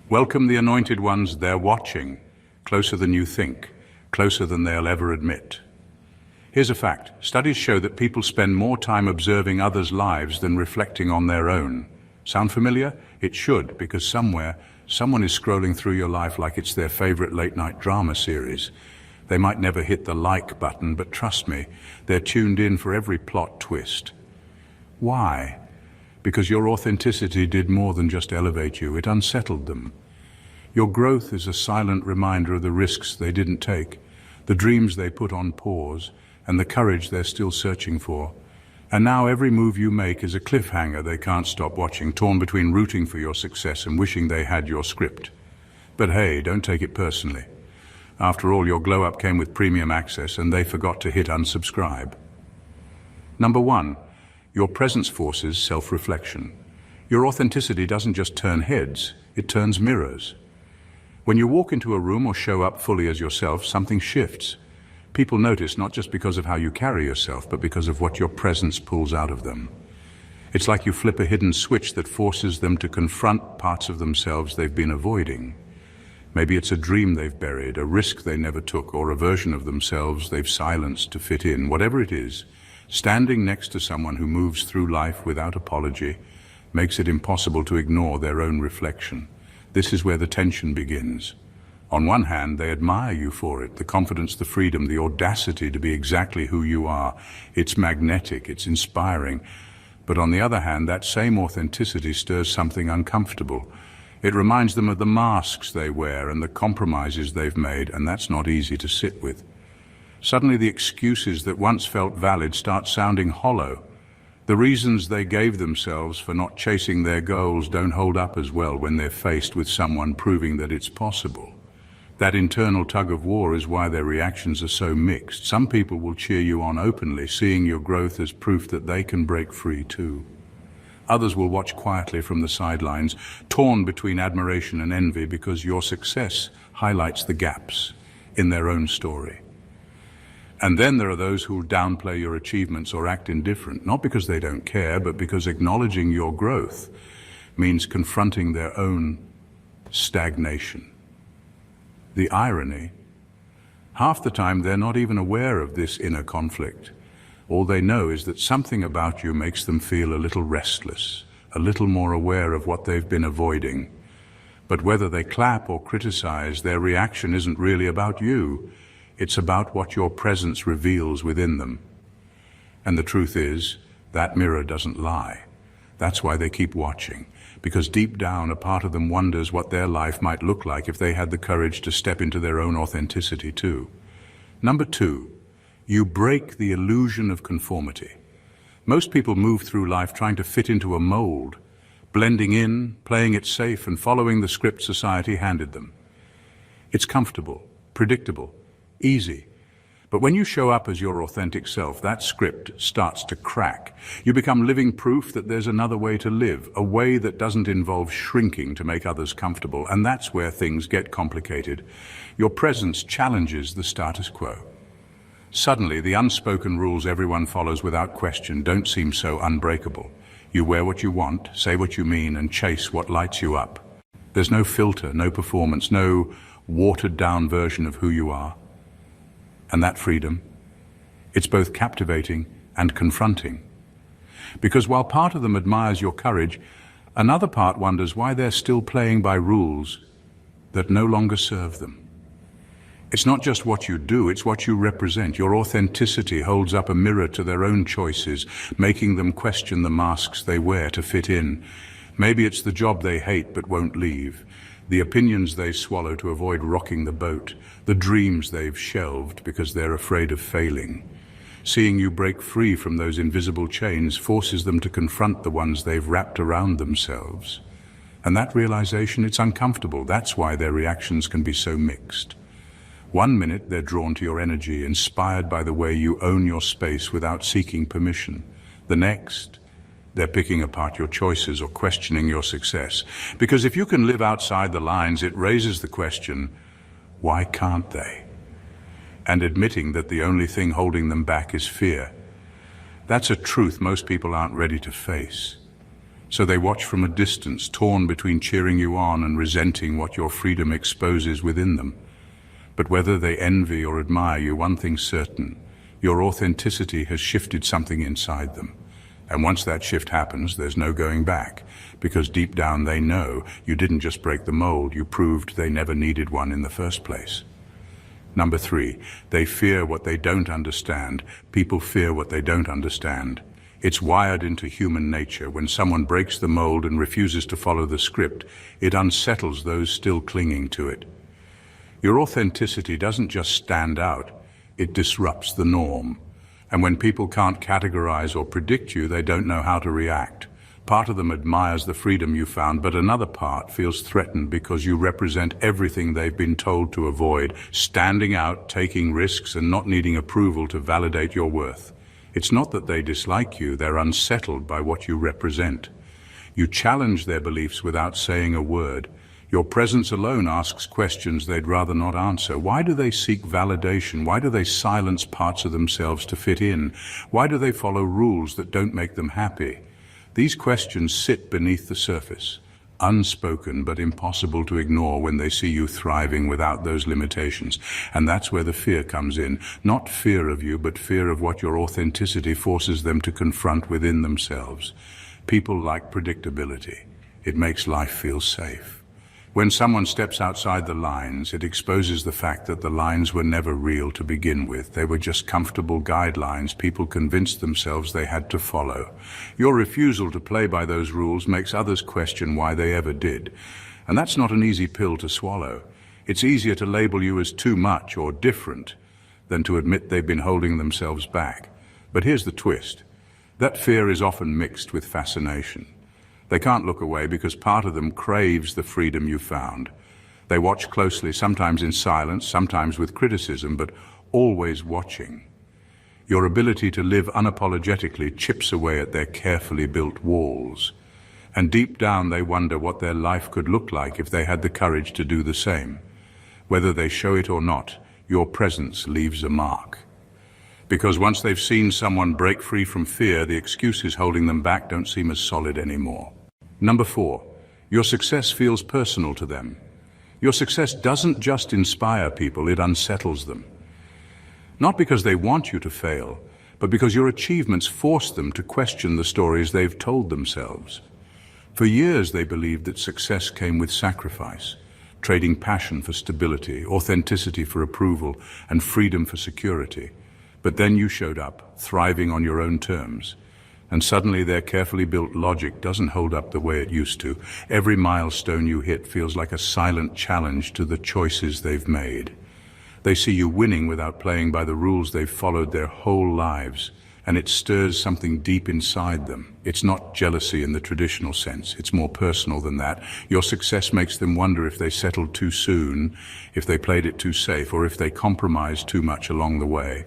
Welcome the anointed ones, they're watching, closer than you think, closer than they'll ever admit. Here's a fact. Studies show that people spend more time observing others' lives than reflecting on their own. Sound familiar? It should, because somewhere, someone is scrolling through your life like it's their favorite late-night drama series. They might never hit the like button, but trust me, they're tuned in for every plot twist. Why? Because your authenticity did more than just elevate you, it unsettled them. Your growth is a silent reminder of the risks they didn't take, the dreams they put on pause, and the courage they're still searching for. And now every move you make is a cliffhanger they can't stop watching, torn between rooting for your success and wishing they had your script. But hey, don't take it personally. After all, your glow-up came with premium access and they forgot to hit unsubscribe. Number 1, your presence forces self-reflection. Your authenticity doesn't just turn heads, it turns mirrors. When you walk into a room or show up fully as yourself, something shifts. People notice not just because of how you carry yourself, but because of what your presence pulls out of them. It's like you flip a hidden switch that forces them to confront parts of themselves they've been avoiding. Maybe it's a dream they've buried, a risk they never took, or a version of themselves they've silenced to fit in. Whatever it is, standing next to someone who moves through life without apology makes it impossible to ignore their own reflection. This is where the tension begins. On one hand, they admire you for it, the confidence, the freedom, the audacity to be exactly who you are. It's magnetic, it's inspiring. But on the other hand, that same authenticity stirs something uncomfortable. It reminds them of the masks they wear and the compromises they've made, and that's not easy to sit with. Suddenly the excuses that once felt valid start sounding hollow. The reasons they gave themselves for not chasing their goals don't hold up as well when they're faced with someone proving that it's possible. That internal tug of war is why their reactions are so mixed. Some people will cheer you on openly, seeing your growth as proof that they can break free too. Others will watch quietly from the sidelines, torn between admiration and envy because your success highlights the gaps in their own story. And then there are those who will downplay your achievements or act indifferent, not because they don't care, but because acknowledging your growth means confronting their own stagnation. The irony, half the time they're not even aware of this inner conflict. All they know is that something about you makes them feel a little restless, a little more aware of what they've been avoiding. But whether they clap or criticize, their reaction isn't really about you. It's about what your presence reveals within them. And the truth is, that mirror doesn't lie. That's why they keep watching. Because deep down, a part of them wonders what their life might look like if they had the courage to step into their own authenticity too. Number 2, you break the illusion of conformity. Most people move through life trying to fit into a mold, blending in, playing it safe, and following the script society handed them. It's comfortable, predictable, easy. But when you show up as your authentic self, that script starts to crack. You become living proof that there's another way to live, a way that doesn't involve shrinking to make others comfortable, and that's where things get complicated. Your presence challenges the status quo. Suddenly, the unspoken rules everyone follows without question don't seem so unbreakable. You wear what you want, say what you mean, and chase what lights you up. There's no filter, no performance, no watered-down version of who you are. And that freedom, it's both captivating and confronting. Because while part of them admires your courage, another part wonders why they're still playing by rules that no longer serve them. It's not just what you do, it's what you represent. Your authenticity holds up a mirror to their own choices, making them question the masks they wear to fit in. Maybe it's the job they hate but won't leave, the opinions they swallow to avoid rocking the boat, the dreams they've shelved because they're afraid of failing. Seeing you break free from those invisible chains forces them to confront the ones they've wrapped around themselves. And that realization, it's uncomfortable. That's why their reactions can be so mixed. One minute they're drawn to your energy, inspired by the way you own your space without seeking permission. The next, they're picking apart your choices or questioning your success. Because if you can live outside the lines, it raises the question, why can't they? And admitting that the only thing holding them back is fear. That's a truth most people aren't ready to face. So they watch from a distance, torn between cheering you on and resenting what your freedom exposes within them. But whether they envy or admire you, one thing's certain: your authenticity has shifted something inside them. And once that shift happens, there's no going back, because deep down they know you didn't just break the mold, you proved they never needed one in the first place. Number 3, they fear what they don't understand. People fear what they don't understand. It's wired into human nature. When someone breaks the mold and refuses to follow the script, it unsettles those still clinging to it. Your authenticity doesn't just stand out, it disrupts the norm. And when people can't categorize or predict you, they don't know how to react. Part of them admires the freedom you found, but another part feels threatened because you represent everything they've been told to avoid: standing out, taking risks, and not needing approval to validate your worth. It's not that they dislike you, they're unsettled by what you represent. You challenge their beliefs without saying a word. Your presence alone asks questions they'd rather not answer. Why do they seek validation? Why do they silence parts of themselves to fit in? Why do they follow rules that don't make them happy? These questions sit beneath the surface, unspoken but impossible to ignore when they see you thriving without those limitations. And that's where the fear comes in. Not fear of you, but fear of what your authenticity forces them to confront within themselves. People like predictability. It makes life feel safe. When someone steps outside the lines, it exposes the fact that the lines were never real to begin with. They were just comfortable guidelines people convinced themselves they had to follow. Your refusal to play by those rules makes others question why they ever did. And that's not an easy pill to swallow. It's easier to label you as too much or different than to admit they've been holding themselves back. But here's the twist. That fear is often mixed with fascination. They can't look away because part of them craves the freedom you found. They watch closely, sometimes in silence, sometimes with criticism, but always watching. Your ability to live unapologetically chips away at their carefully built walls. And deep down they wonder what their life could look like if they had the courage to do the same. Whether they show it or not, your presence leaves a mark. Because once they've seen someone break free from fear, the excuses holding them back don't seem as solid anymore. Number 4, your success feels personal to them. Your success doesn't just inspire people, it unsettles them. Not because they want you to fail, but because your achievements force them to question the stories they've told themselves. For years they believed that success came with sacrifice, trading passion for stability, authenticity for approval, and freedom for security. But then you showed up, thriving on your own terms. And suddenly their carefully built logic doesn't hold up the way it used to. Every milestone you hit feels like a silent challenge to the choices they've made. They see you winning without playing by the rules they've followed their whole lives, and it stirs something deep inside them. It's not jealousy in the traditional sense, it's more personal than that. Your success makes them wonder if they settled too soon, if they played it too safe, or if they compromised too much along the way.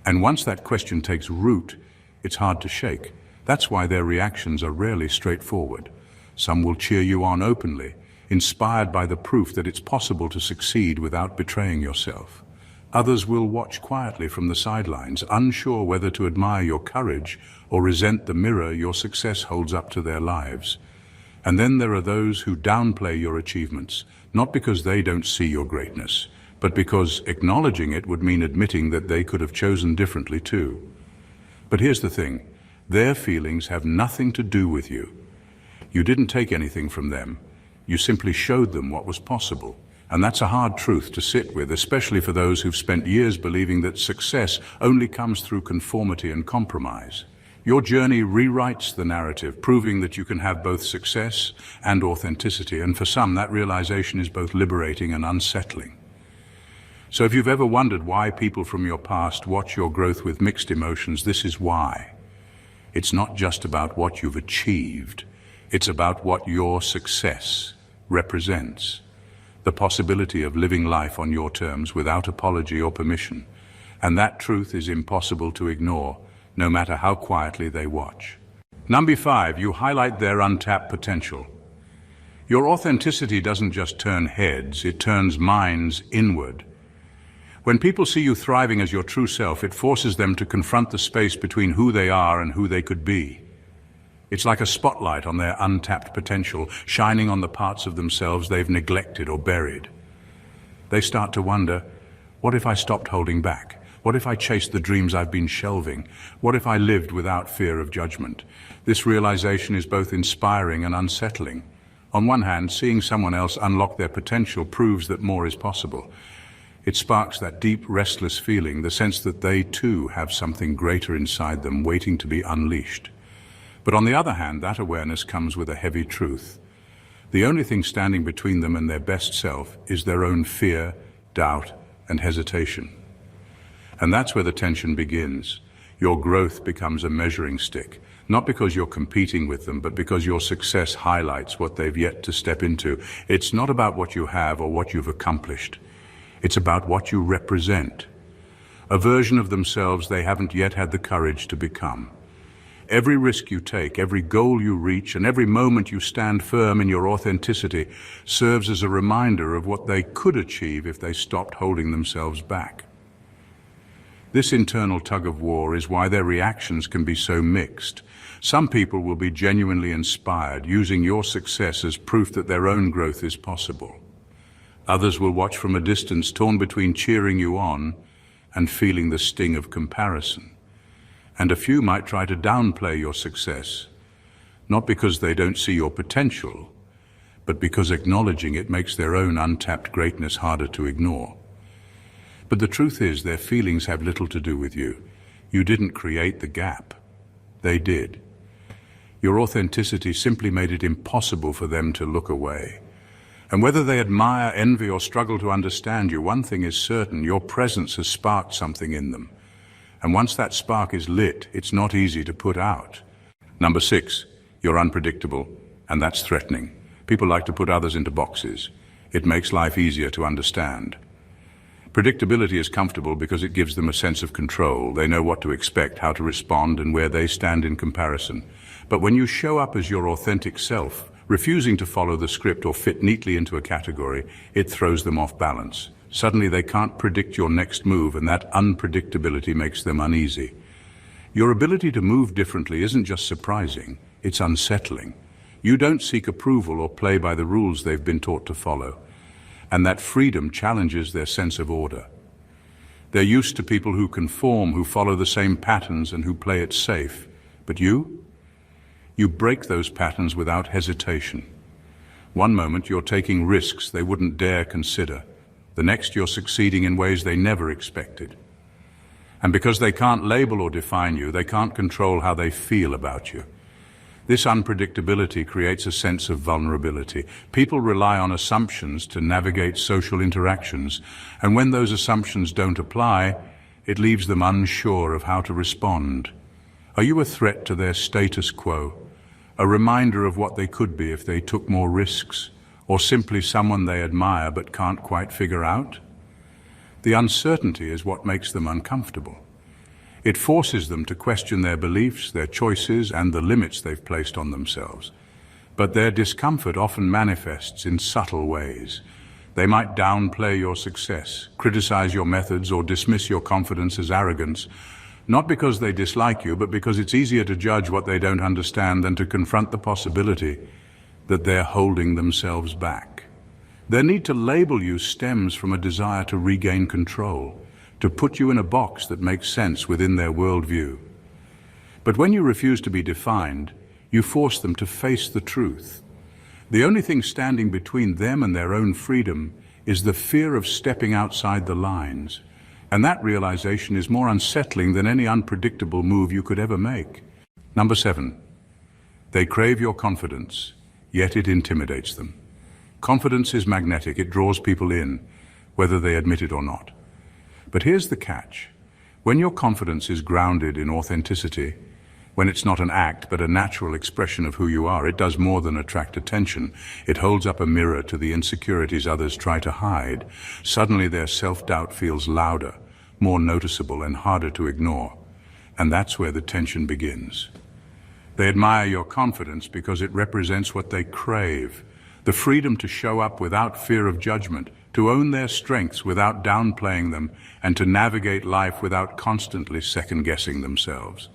And once that question takes root, it's hard to shake. That's why their reactions are rarely straightforward. Some will cheer you on openly, inspired by the proof that it's possible to succeed without betraying yourself. Others will watch quietly from the sidelines, unsure whether to admire your courage or resent the mirror your success holds up to their lives. And then there are those who downplay your achievements, not because they don't see your greatness, but because acknowledging it would mean admitting that they could have chosen differently too. But here's the thing, their feelings have nothing to do with you. You didn't take anything from them, you simply showed them what was possible. And that's a hard truth to sit with, especially for those who've spent years believing that success only comes through conformity and compromise. Your journey rewrites the narrative, proving that you can have both success and authenticity, and for some that realization is both liberating and unsettling. So if you've ever wondered why people from your past watch your growth with mixed emotions, this is why. It's not just about what you've achieved, it's about what your success represents. The possibility of living life on your terms without apology or permission. And that truth is impossible to ignore, no matter how quietly they watch. Number 5, you highlight their untapped potential. Your authenticity doesn't just turn heads, it turns minds inward. When people see you thriving as your true self, it forces them to confront the space between who they are and who they could be. It's like a spotlight on their untapped potential, shining on the parts of themselves they've neglected or buried. They start to wonder, what if I stopped holding back? What if I chased the dreams I've been shelving? What if I lived without fear of judgment? This realization is both inspiring and unsettling. On one hand, seeing someone else unlock their potential proves that more is possible. It sparks that deep, restless feeling, the sense that they too have something greater inside them waiting to be unleashed. But on the other hand, that awareness comes with a heavy truth. The only thing standing between them and their best self is their own fear, doubt, and hesitation. And that's where the tension begins. Your growth becomes a measuring stick, not because you're competing with them, but because your success highlights what they've yet to step into. It's not about what you have or what you've accomplished. It's about what you represent. A version of themselves they haven't yet had the courage to become. Every risk you take, every goal you reach, and every moment you stand firm in your authenticity serves as a reminder of what they could achieve if they stopped holding themselves back. This internal tug-of-war is why their reactions can be so mixed. Some people will be genuinely inspired, using your success as proof that their own growth is possible. Others will watch from a distance, torn between cheering you on and feeling the sting of comparison. And a few might try to downplay your success, not because they don't see your potential, but because acknowledging it makes their own untapped greatness harder to ignore. But the truth is, their feelings have little to do with you. You didn't create the gap. They did. Your authenticity simply made it impossible for them to look away. And whether they admire, envy, or struggle to understand you, one thing is certain: your presence has sparked something in them. And once that spark is lit, it's not easy to put out. Number 6, you're unpredictable, and that's threatening. People like to put others into boxes. It makes life easier to understand. Predictability is comfortable because it gives them a sense of control. They know what to expect, how to respond, and where they stand in comparison. But when you show up as your authentic self, refusing to follow the script or fit neatly into a category, it throws them off balance. Suddenly they can't predict your next move, and that unpredictability makes them uneasy. Your ability to move differently isn't just surprising, it's unsettling. You don't seek approval or play by the rules they've been taught to follow. And that freedom challenges their sense of order. They're used to people who conform, who follow the same patterns, and who play it safe. But you? You break those patterns without hesitation. One moment you're taking risks they wouldn't dare consider. The next you're succeeding in ways they never expected. And because they can't label or define you, they can't control how they feel about you. This unpredictability creates a sense of vulnerability. People rely on assumptions to navigate social interactions, and when those assumptions don't apply, it leaves them unsure of how to respond. Are you a threat to their status quo? A reminder of what they could be if they took more risks? Or simply someone they admire but can't quite figure out? The uncertainty is what makes them uncomfortable. It forces them to question their beliefs, their choices, and the limits they've placed on themselves. But their discomfort often manifests in subtle ways. They might downplay your success, criticize your methods, or dismiss your confidence as arrogance, not because they dislike you, but because it's easier to judge what they don't understand than to confront the possibility that they're holding themselves back. Their need to label you stems from a desire to regain control, to put you in a box that makes sense within their worldview. But when you refuse to be defined, you force them to face the truth. The only thing standing between them and their own freedom is the fear of stepping outside the lines. And that realization is more unsettling than any unpredictable move you could ever make. Number 7, they crave your confidence, yet it intimidates them. Confidence is magnetic. It draws people in, whether they admit it or not. But here's the catch. When your confidence is grounded in authenticity, when it's not an act but a natural expression of who you are, it does more than attract attention. It holds up a mirror to the insecurities others try to hide. Suddenly their self-doubt feels louder, more noticeable, and harder to ignore. And that's where the tension begins. They admire your confidence because it represents what they crave: the freedom to show up without fear of judgment, to own their strengths without downplaying them, and to navigate life without constantly second-guessing themselves.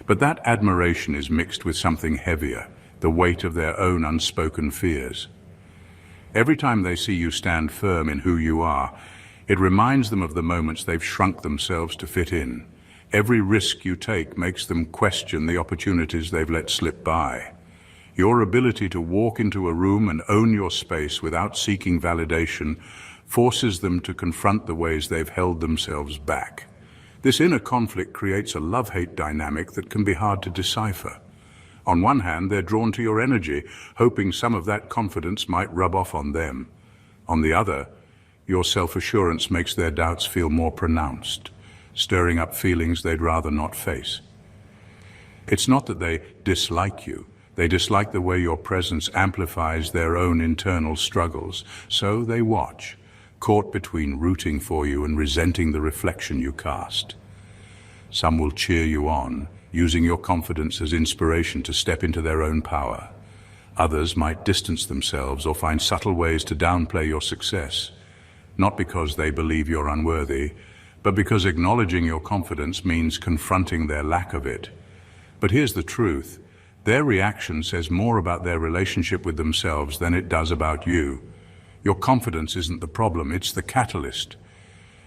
But that admiration is mixed with something heavier, the weight of their own unspoken fears. Every time they see you stand firm in who you are, it reminds them of the moments they've shrunk themselves to fit in. Every risk you take makes them question the opportunities they've let slip by. Your ability to walk into a room and own your space without seeking validation forces them to confront the ways they've held themselves back. This inner conflict creates a love-hate dynamic that can be hard to decipher. On one hand, they're drawn to your energy, hoping some of that confidence might rub off on them. On the other, your self-assurance makes their doubts feel more pronounced, stirring up feelings they'd rather not face. It's not that they dislike you. They dislike the way your presence amplifies their own internal struggles. So they watch, caught between rooting for you and resenting the reflection you cast. Some will cheer you on, using your confidence as inspiration to step into their own power. Others might distance themselves or find subtle ways to downplay your success, not because they believe you're unworthy, but because acknowledging your confidence means confronting their lack of it. But here's the truth. Their reaction says more about their relationship with themselves than it does about you. Your confidence isn't the problem, it's the catalyst.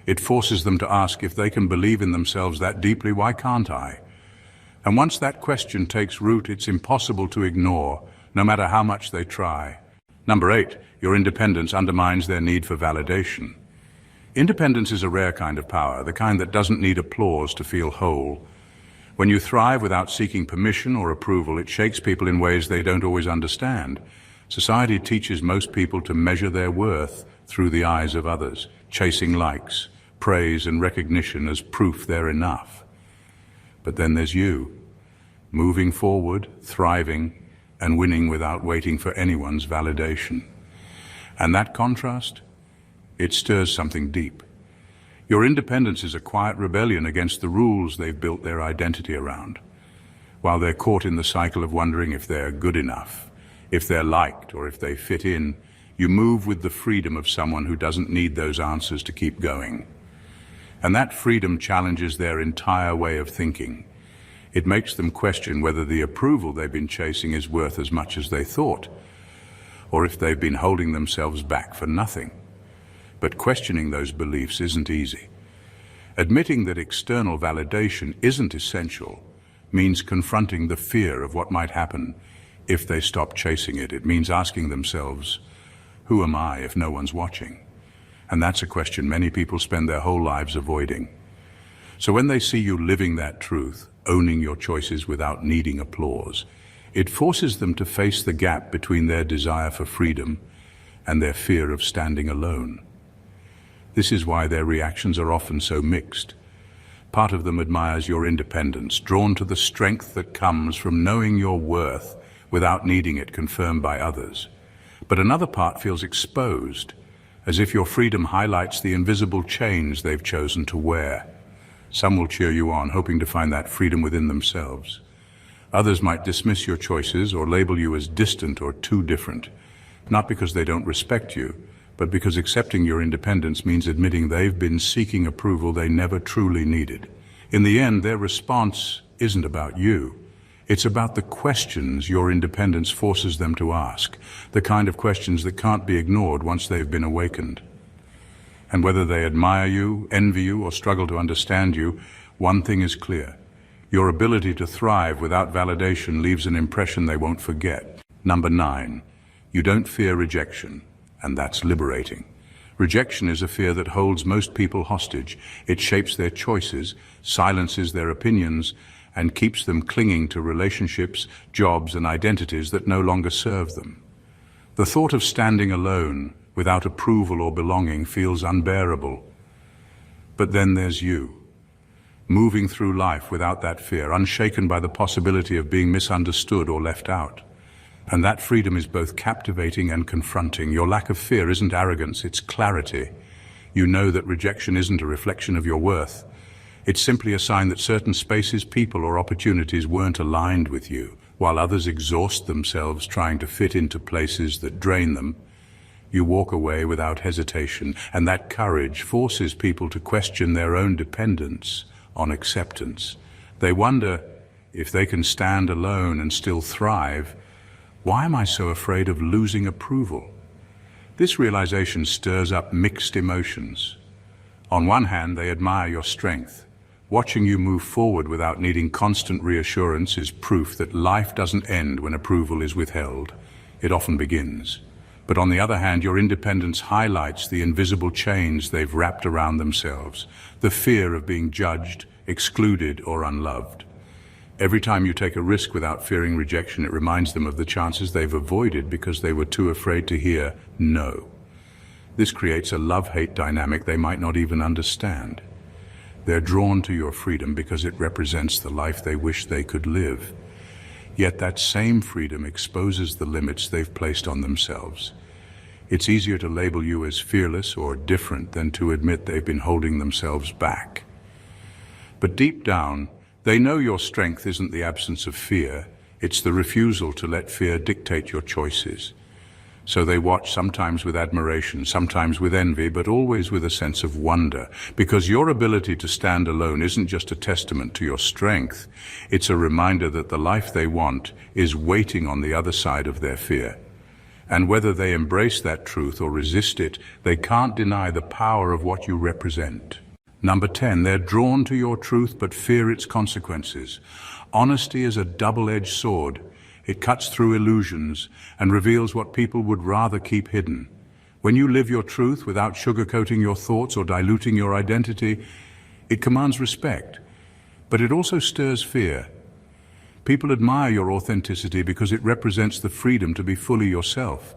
It forces them to ask, if they can believe in themselves that deeply, why can't I? And once that question takes root, it's impossible to ignore, no matter how much they try. Number 8, your independence undermines their need for validation. Independence is a rare kind of power, the kind that doesn't need applause to feel whole. When you thrive without seeking permission or approval, it shakes people in ways they don't always understand. Society teaches most people to measure their worth through the eyes of others, chasing likes, praise and recognition as proof they're enough. But then there's you, moving forward, thriving, and winning without waiting for anyone's validation. And that contrast, it stirs something deep. Your independence is a quiet rebellion against the rules they've built their identity around. While they're caught in the cycle of wondering if they're good enough, if they're liked, or if they fit in, you move with the freedom of someone who doesn't need those answers to keep going. And that freedom challenges their entire way of thinking. It makes them question whether the approval they've been chasing is worth as much as they thought, or if they've been holding themselves back for nothing. But questioning those beliefs isn't easy. Admitting that external validation isn't essential means confronting the fear of what might happen if they stop chasing it. It means asking themselves, who am I if no one's watching? And that's a question many people spend their whole lives avoiding. So when they see you living that truth, owning your choices without needing applause, it forces them to face the gap between their desire for freedom and their fear of standing alone. This is why their reactions are often so mixed. Part of them admires your independence, drawn to the strength that comes from knowing your worth without needing it confirmed by others. But another part feels exposed, as if your freedom highlights the invisible chains they've chosen to wear. Some will cheer you on, hoping to find that freedom within themselves. Others might dismiss your choices or label you as distant or too different, not because they don't respect you, but because accepting your independence means admitting they've been seeking approval they never truly needed. In the end, their response isn't about you. It's about the questions your independence forces them to ask, the kind of questions that can't be ignored once they've been awakened. And whether they admire you, envy you, or struggle to understand you, one thing is clear. Your ability to thrive without validation leaves an impression they won't forget. Number 9, you don't fear rejection, and that's liberating. Rejection is a fear that holds most people hostage. It shapes their choices, silences their opinions, and keeps them clinging to relationships, jobs, and identities that no longer serve them. The thought of standing alone, without approval or belonging, feels unbearable. But then there's you, moving through life without that fear, unshaken by the possibility of being misunderstood or left out. And that freedom is both captivating and confronting. Your lack of fear isn't arrogance, it's clarity. You know that rejection isn't a reflection of your worth. It's simply a sign that certain spaces, people, or opportunities weren't aligned with you. While others exhaust themselves trying to fit into places that drain them, you walk away without hesitation, and that courage forces people to question their own dependence on acceptance. They wonder if they can stand alone and still thrive, why am I so afraid of losing approval? This realization stirs up mixed emotions. On one hand, they admire your strength. Watching you move forward without needing constant reassurance is proof that life doesn't end when approval is withheld. It often begins. But on the other hand, your independence highlights the invisible chains they've wrapped around themselves, the fear of being judged, excluded, or unloved. Every time you take a risk without fearing rejection, it reminds them of the chances they've avoided because they were too afraid to hear no. This creates a love-hate dynamic they might not even understand. They're drawn to your freedom because it represents the life they wish they could live. Yet that same freedom exposes the limits they've placed on themselves. It's easier to label you as fearless or different than to admit they've been holding themselves back. But deep down, they know your strength isn't the absence of fear, it's the refusal to let fear dictate your choices. So they watch, sometimes with admiration, sometimes with envy, but always with a sense of wonder, because your ability to stand alone isn't just a testament to your strength, it's a reminder that the life they want is waiting on the other side of their fear. And whether they embrace that truth or resist it, they can't deny the power of what you represent. Number 10, they're drawn to your truth but fear its consequences. Honesty is a double-edged sword. It cuts through illusions and reveals what people would rather keep hidden. When you live your truth without sugarcoating your thoughts or diluting your identity, it commands respect, but it also stirs fear. People admire your authenticity because it represents the freedom to be fully yourself.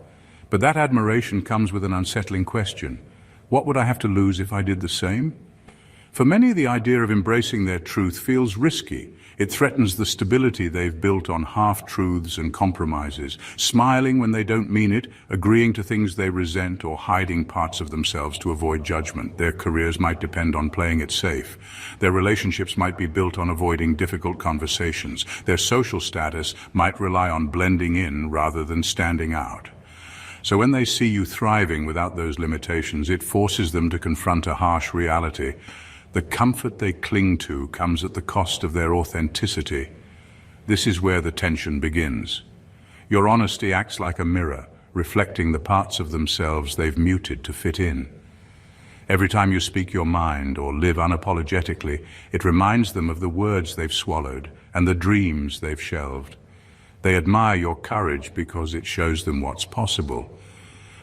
But that admiration comes with an unsettling question. What would I have to lose if I did the same? For many, the idea of embracing their truth feels risky. It threatens the stability they've built on half-truths and compromises, smiling when they don't mean it, agreeing to things they resent, or hiding parts of themselves to avoid judgment. Their careers might depend on playing it safe. Their relationships might be built on avoiding difficult conversations. Their social status might rely on blending in rather than standing out. So when they see you thriving without those limitations, it forces them to confront a harsh reality. The comfort they cling to comes at the cost of their authenticity. This is where the tension begins. Your honesty acts like a mirror, reflecting the parts of themselves they've muted to fit in. Every time you speak your mind or live unapologetically, it reminds them of the words they've swallowed and the dreams they've shelved. They admire your courage because it shows them what's possible.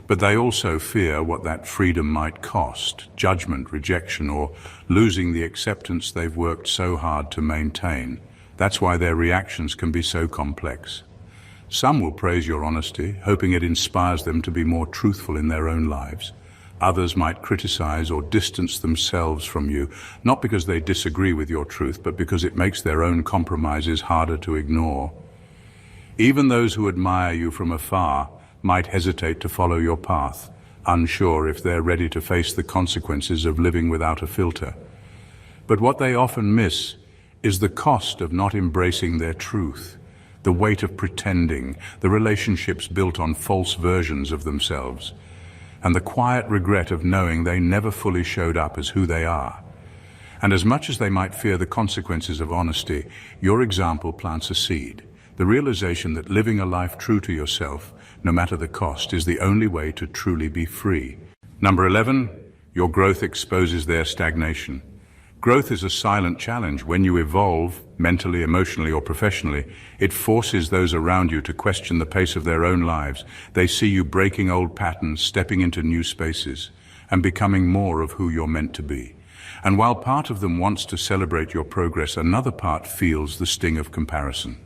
But they also fear what that freedom might cost, judgment, rejection, or losing the acceptance they've worked so hard to maintain. That's why their reactions can be so complex. Some will praise your honesty, hoping it inspires them to be more truthful in their own lives. Others might criticize or distance themselves from you, not because they disagree with your truth, but because it makes their own compromises harder to ignore. Even those who admire you from afar might hesitate to follow your path, unsure if they're ready to face the consequences of living without a filter. But what they often miss is the cost of not embracing their truth, the weight of pretending, the relationships built on false versions of themselves, and the quiet regret of knowing they never fully showed up as who they are. And as much as they might fear the consequences of honesty, your example plants a seed, the realization that living a life true to yourself, no matter the cost, is the only way to truly be free. Number 11, your growth exposes their stagnation. Growth is a silent challenge. When you evolve, mentally, emotionally, or professionally, it forces those around you to question the pace of their own lives. They see you breaking old patterns, stepping into new spaces, and becoming more of who you're meant to be. And while part of them wants to celebrate your progress, another part feels the sting of comparison.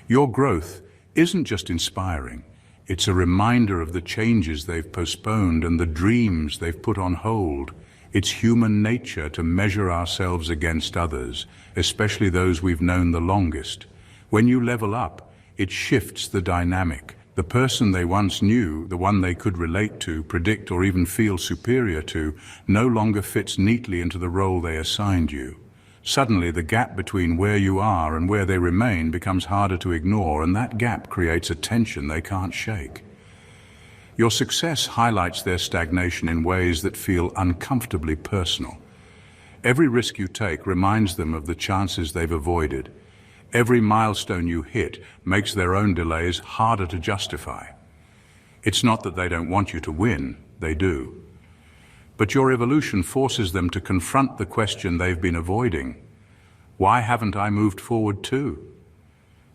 Your growth isn't just inspiring. It's a reminder of the changes they've postponed and the dreams they've put on hold. It's human nature to measure ourselves against others, especially those we've known the longest. When you level up, it shifts the dynamic. The person they once knew, the one they could relate to, predict, or even feel superior to, no longer fits neatly into the role they assigned you. Suddenly, the gap between where you are and where they remain becomes harder to ignore, and that gap creates a tension they can't shake. Your success highlights their stagnation in ways that feel uncomfortably personal. Every risk you take reminds them of the chances they've avoided. Every milestone you hit makes their own delays harder to justify. It's not that they don't want you to win, they do. But your evolution forces them to confront the question they've been avoiding. Why haven't I moved forward too?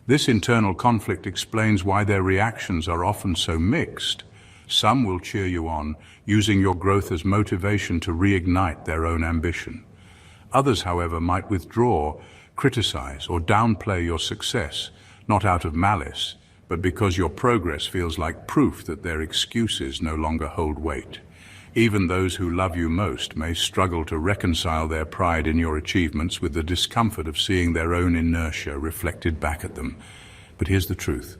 This internal conflict explains why their reactions are often so mixed. Some will cheer you on, using your growth as motivation to reignite their own ambition. Others, however, might withdraw, criticize, or downplay your success, not out of malice, but because your progress feels like proof that their excuses no longer hold weight. Even those who love you most may struggle to reconcile their pride in your achievements with the discomfort of seeing their own inertia reflected back at them. But here's the truth.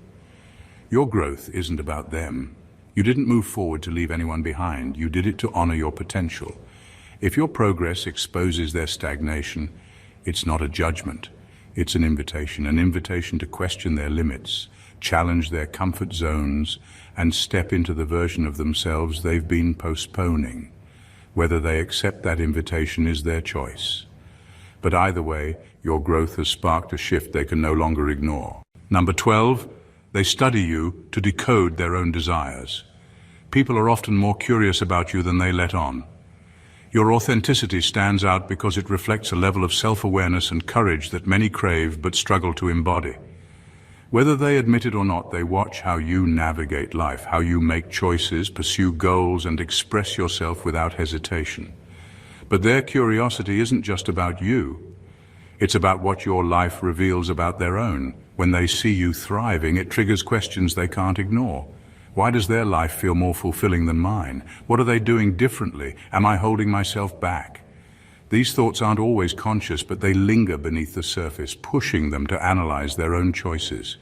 Your growth isn't about them. You didn't move forward to leave anyone behind. You did it to honor your potential. If your progress exposes their stagnation, it's not a judgment. It's an invitation to question their limits, challenge their comfort zones, and step into the version of themselves they've been postponing. Whether they accept that invitation is their choice. But either way, your growth has sparked a shift they can no longer ignore. Number 12, they study you to decode their own desires. People are often more curious about you than they let on. Your authenticity stands out because it reflects a level of self-awareness and courage that many crave but struggle to embody. Whether they admit it or not, they watch how you navigate life, how you make choices, pursue goals, and express yourself without hesitation. But their curiosity isn't just about you. It's about what your life reveals about their own. When they see you thriving, it triggers questions they can't ignore. Why does their life feel more fulfilling than mine? What are they doing differently? Am I holding myself back? These thoughts aren't always conscious, but they linger beneath the surface, pushing them to analyze their own choices.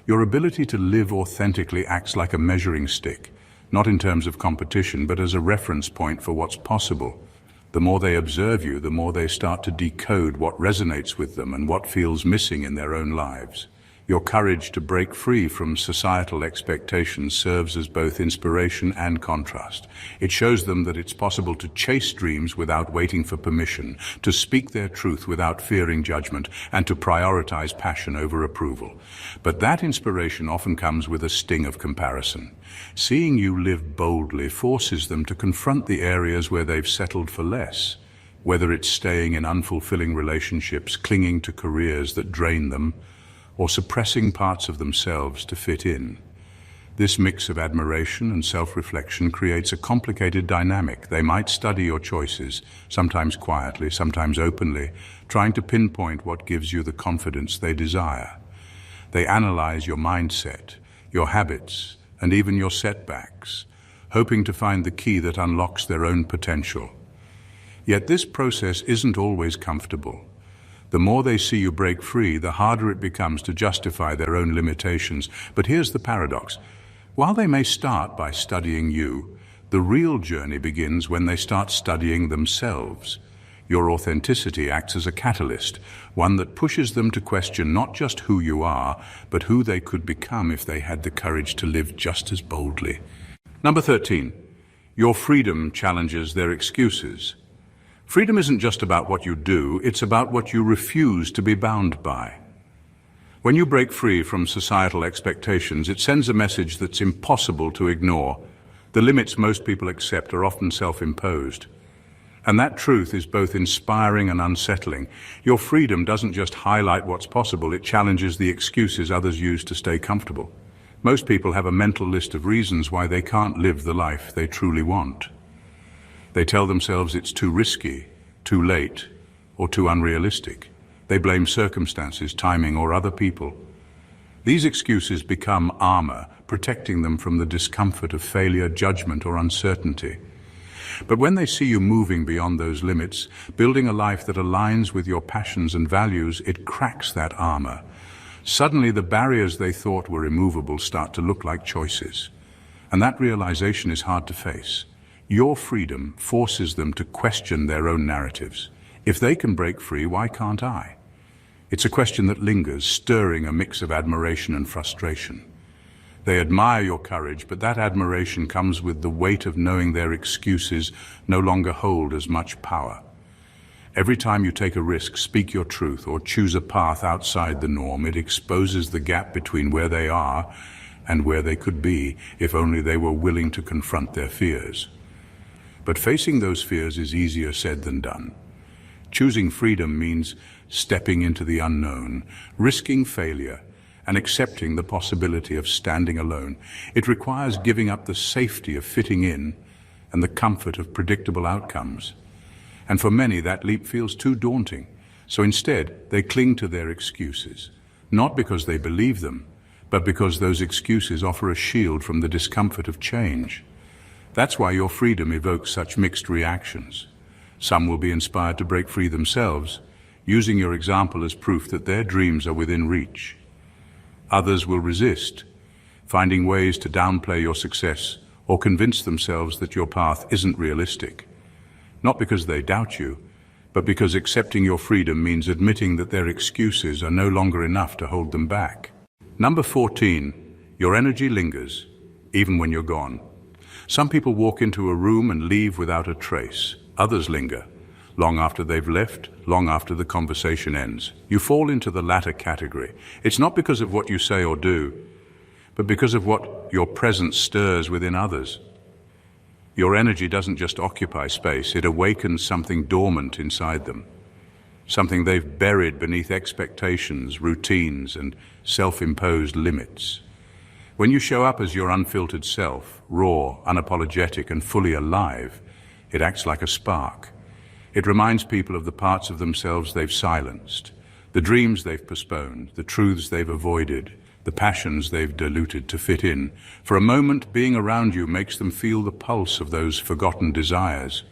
Your ability to live authentically acts like a measuring stick, not in terms of competition, but as a reference point for what's possible. The more they observe you, the more they start to decode what resonates with them and what feels missing in their own lives. Your courage to break free from societal expectations serves as both inspiration and contrast. It shows them that it's possible to chase dreams without waiting for permission, to speak their truth without fearing judgment, and to prioritize passion over approval. But that inspiration often comes with a sting of comparison. Seeing you live boldly forces them to confront the areas where they've settled for less, whether it's staying in unfulfilling relationships, clinging to careers that drain them, or suppressing parts of themselves to fit in. This mix of admiration and self-reflection creates a complicated dynamic. They might study your choices, sometimes quietly, sometimes openly, trying to pinpoint what gives you the confidence they desire. They analyze your mindset, your habits, and even your setbacks, hoping to find the key that unlocks their own potential. Yet this process isn't always comfortable. The more they see you break free, the harder it becomes to justify their own limitations. But here's the paradox. While they may start by studying you, the real journey begins when they start studying themselves. Your authenticity acts as a catalyst, one that pushes them to question not just who you are, but who they could become if they had the courage to live just as boldly. Number 13, your freedom challenges their excuses. Freedom isn't just about what you do, it's about what you refuse to be bound by. When you break free from societal expectations, it sends a message that's impossible to ignore. The limits most people accept are often self-imposed. And that truth is both inspiring and unsettling. Your freedom doesn't just highlight what's possible, it challenges the excuses others use to stay comfortable. Most people have a mental list of reasons why they can't live the life they truly want. They tell themselves it's too risky, too late, or too unrealistic. They blame circumstances, timing, or other people. These excuses become armor, protecting them from the discomfort of failure, judgment, or uncertainty. But when they see you moving beyond those limits, building a life that aligns with your passions and values, it cracks that armor. Suddenly, the barriers they thought were immovable start to look like choices. And that realization is hard to face. Your freedom forces them to question their own narratives. If they can break free, why can't I? It's a question that lingers, stirring a mix of admiration and frustration. They admire your courage, but that admiration comes with the weight of knowing their excuses no longer hold as much power. Every time you take a risk, speak your truth, or choose a path outside the norm, it exposes the gap between where they are and where they could be if only they were willing to confront their fears. But facing those fears is easier said than done. Choosing freedom means stepping into the unknown, risking failure, and accepting the possibility of standing alone. It requires giving up the safety of fitting in and the comfort of predictable outcomes. And for many, that leap feels too daunting. So instead, they cling to their excuses, not because they believe them, but because those excuses offer a shield from the discomfort of change. That's why your freedom evokes such mixed reactions. Some will be inspired to break free themselves, using your example as proof that their dreams are within reach. Others will resist, finding ways to downplay your success or convince themselves that your path isn't realistic. Not because they doubt you, but because accepting your freedom means admitting that their excuses are no longer enough to hold them back. Number 14, your energy lingers, even when you're gone. Some people walk into a room and leave without a trace. Others linger, long after they've left, long after the conversation ends. You fall into the latter category. It's not because of what you say or do, but because of what your presence stirs within others. Your energy doesn't just occupy space, it awakens something dormant inside them, something they've buried beneath expectations, routines, and self-imposed limits. When you show up as your unfiltered self, raw, unapologetic, and fully alive, it acts like a spark. It reminds people of the parts of themselves they've silenced, the dreams they've postponed, the truths they've avoided, the passions they've diluted to fit in. For a moment, being around you makes them feel the pulse of those forgotten desires.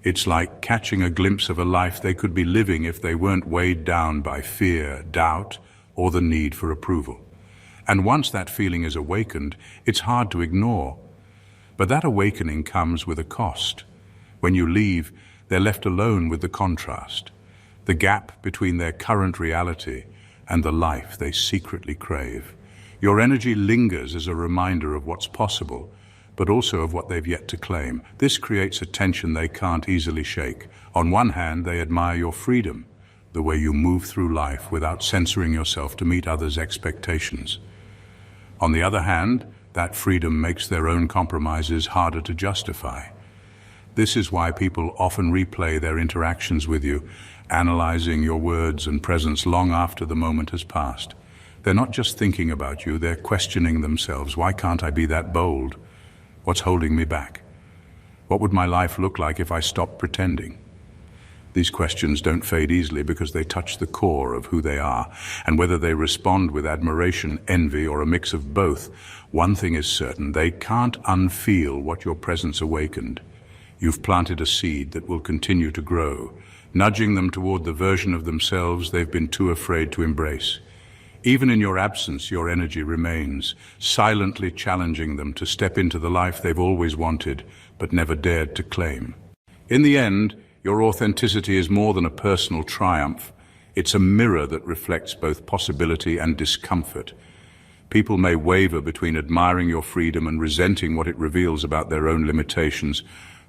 It's like catching a glimpse of a life they could be living if they weren't weighed down by fear, doubt, or the need for approval. And once that feeling is awakened, it's hard to ignore. But that awakening comes with a cost. When you leave, they're left alone with the contrast, the gap between their current reality and the life they secretly crave. Your energy lingers as a reminder of what's possible, but also of what they've yet to claim. This creates a tension they can't easily shake. On one hand, they admire your freedom, the way you move through life without censoring yourself to meet others' expectations. On the other hand, that freedom makes their own compromises harder to justify. This is why people often replay their interactions with you, analyzing your words and presence long after the moment has passed. They're not just thinking about you, they're questioning themselves. Why can't I be that bold? What's holding me back? What would my life look like if I stopped pretending? These questions don't fade easily because they touch the core of who they are. And whether they respond with admiration, envy, or a mix of both, one thing is certain: they can't unfeel what your presence awakened. You've planted a seed that will continue to grow, nudging them toward the version of themselves they've been too afraid to embrace. Even in your absence, your energy remains, silently challenging them to step into the life they've always wanted, but never dared to claim. In the end, your authenticity is more than a personal triumph. It's a mirror that reflects both possibility and discomfort. People may waver between admiring your freedom and resenting what it reveals about their own limitations,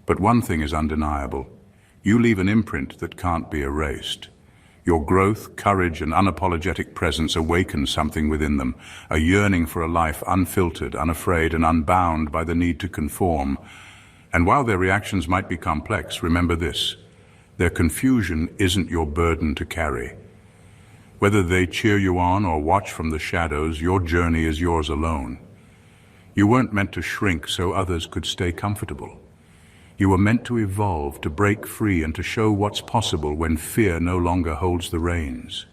but one thing is undeniable. You leave an imprint that can't be erased. Your growth, courage, and unapologetic presence awaken something within them, a yearning for a life unfiltered, unafraid, and unbound by the need to conform. And while their reactions might be complex, remember this: their confusion isn't your burden to carry. Whether they cheer you on or watch from the shadows, your journey is yours alone. You weren't meant to shrink so others could stay comfortable. You were meant to evolve, to break free, and to show what's possible when fear no longer holds the reins.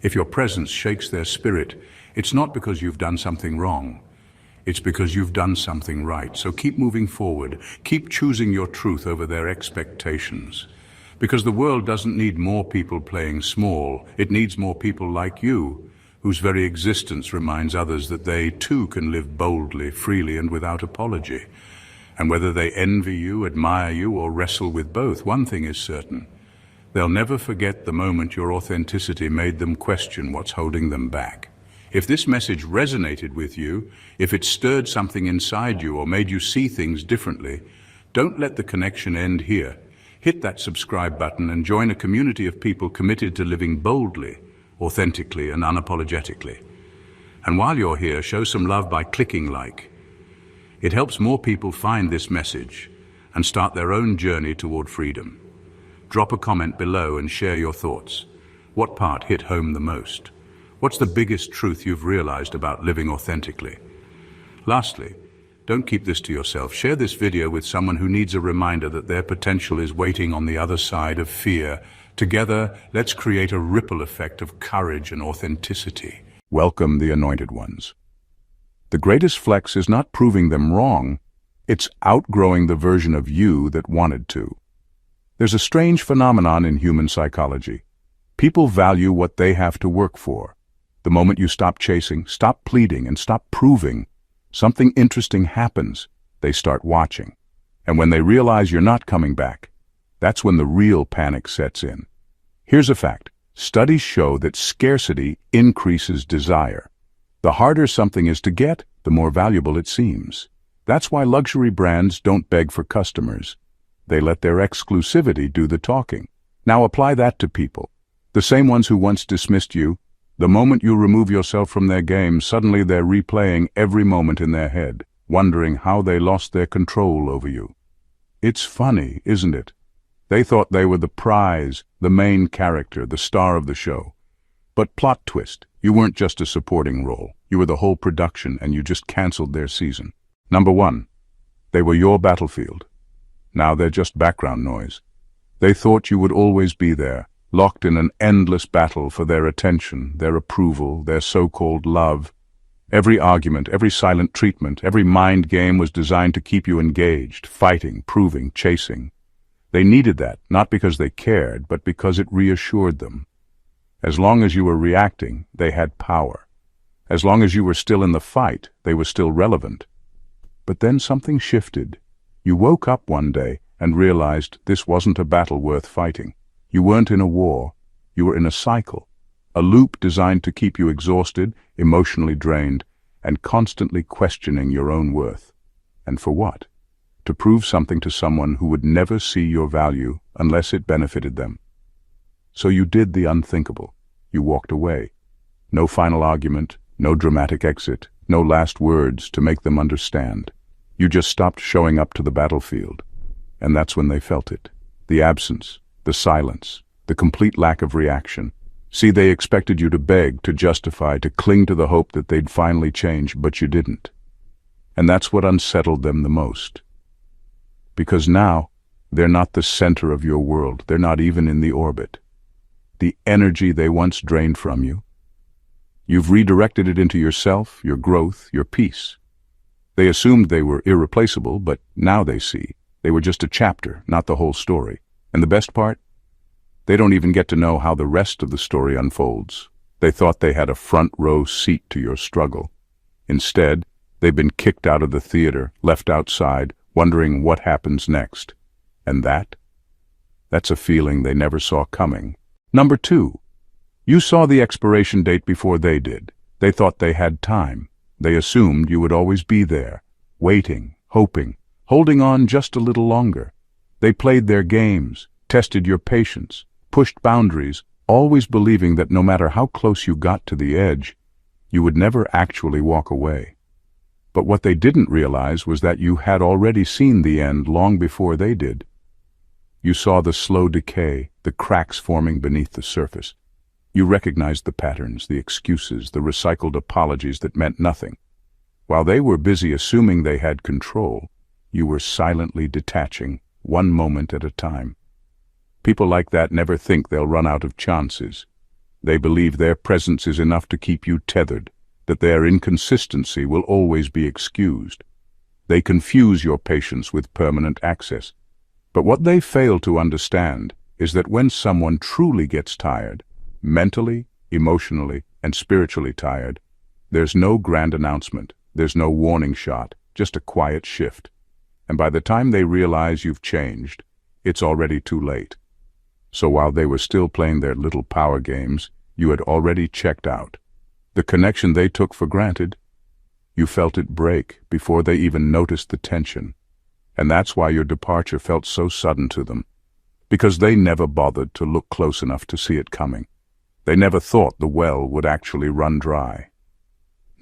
If your presence shakes their spirit, it's not because you've done something wrong. It's because you've done something right. So keep moving forward. Keep choosing your truth over their expectations. Because the world doesn't need more people playing small. It needs more people like you, whose very existence reminds others that they too can live boldly, freely, and without apology. And whether they envy you, admire you, or wrestle with both, one thing is certain: they'll never forget the moment your authenticity made them question what's holding them back. If this message resonated with you, if it stirred something inside you or made you see things differently, don't let the connection end here. Hit that subscribe button and join a community of people committed to living boldly, authentically, and unapologetically. And while you're here, show some love by clicking like. It helps more people find this message and start their own journey toward freedom. Drop a comment below and share your thoughts. What part hit home the most? What's the biggest truth you've realized about living authentically? Lastly, don't keep this to yourself. Share this video with someone who needs a reminder that their potential is waiting on the other side of fear. Together, let's create a ripple effect of courage and authenticity. Welcome the anointed ones. The greatest flex is not proving them wrong, it's outgrowing the version of you that wanted to. There's a strange phenomenon in human psychology. People value what they have to work for. The moment you stop chasing, stop pleading, and stop proving, something interesting happens. They start watching. And when they realize you're not coming back, that's when the real panic sets in. Here's a fact. Studies show that scarcity increases desire. The harder something is to get, the more valuable it seems. That's why luxury brands don't beg for customers. They let their exclusivity do the talking. Now apply that to people. The same ones who once dismissed you, the moment you remove yourself from their game, suddenly they're replaying every moment in their head, wondering how they lost their control over you. It's funny, isn't it? They thought they were the prize, the main character, the star of the show. But plot twist, you weren't just a supporting role. You were the whole production, and you just canceled their season. Number one, they were your battlefield. Now they're just background noise. They thought you would always be there, locked in an endless battle for their attention, their approval, their so-called love. Every argument, every silent treatment, every mind game was designed to keep you engaged, fighting, proving, chasing. They needed that, not because they cared, but because it reassured them. As long as you were reacting, they had power. As long as you were still in the fight, they were still relevant. But then something shifted. You woke up one day and realized this wasn't a battle worth fighting. You weren't in a war. You were in a cycle, a loop designed to keep you exhausted, emotionally drained, and constantly questioning your own worth. And for what? To prove something to someone who would never see your value unless it benefited them. So you did the unthinkable. You walked away. No final argument, no dramatic exit, no last words to make them understand. You just stopped showing up to the battlefield. And that's when they felt it. The absence. The silence, the complete lack of reaction. See, they expected you to beg, to justify, to cling to the hope that they'd finally change, but you didn't. And that's what unsettled them the most. Because now, they're not the center of your world. They're not even in the orbit. The energy they once drained from you, you've redirected it into yourself, your growth, your peace. They assumed they were irreplaceable, but now they see. They were just a chapter, not the whole story. And the best part? They don't even get to know how the rest of the story unfolds. They thought they had a front row seat to your struggle. Instead, they've been kicked out of the theater, left outside, wondering what happens next. And that's a feeling they never saw coming. Number two, you saw the expiration date before they did. They thought they had time. They assumed you would always be there, waiting, hoping, holding on just a little longer. They played their games, tested your patience, pushed boundaries, always believing that no matter how close you got to the edge, you would never actually walk away. But what they didn't realize was that you had already seen the end long before they did. You saw the slow decay, the cracks forming beneath the surface. You recognized the patterns, the excuses, the recycled apologies that meant nothing. While they were busy assuming they had control, you were silently detaching, one moment at a time. People like that never think they'll run out of chances. They believe their presence is enough to keep you tethered, that their inconsistency will always be excused. They confuse your patience with permanent access. But what they fail to understand is that when someone truly gets tired, mentally, emotionally, and spiritually tired, there's no grand announcement, there's no warning shot, just a quiet shift. And by the time they realize you've changed, it's already too late. So while they were still playing their little power games, you had already checked out. The connection they took for granted, you felt it break before they even noticed the tension. And that's why your departure felt so sudden to them. because they never bothered to look close enough to see it coming. They never thought the well would actually run dry.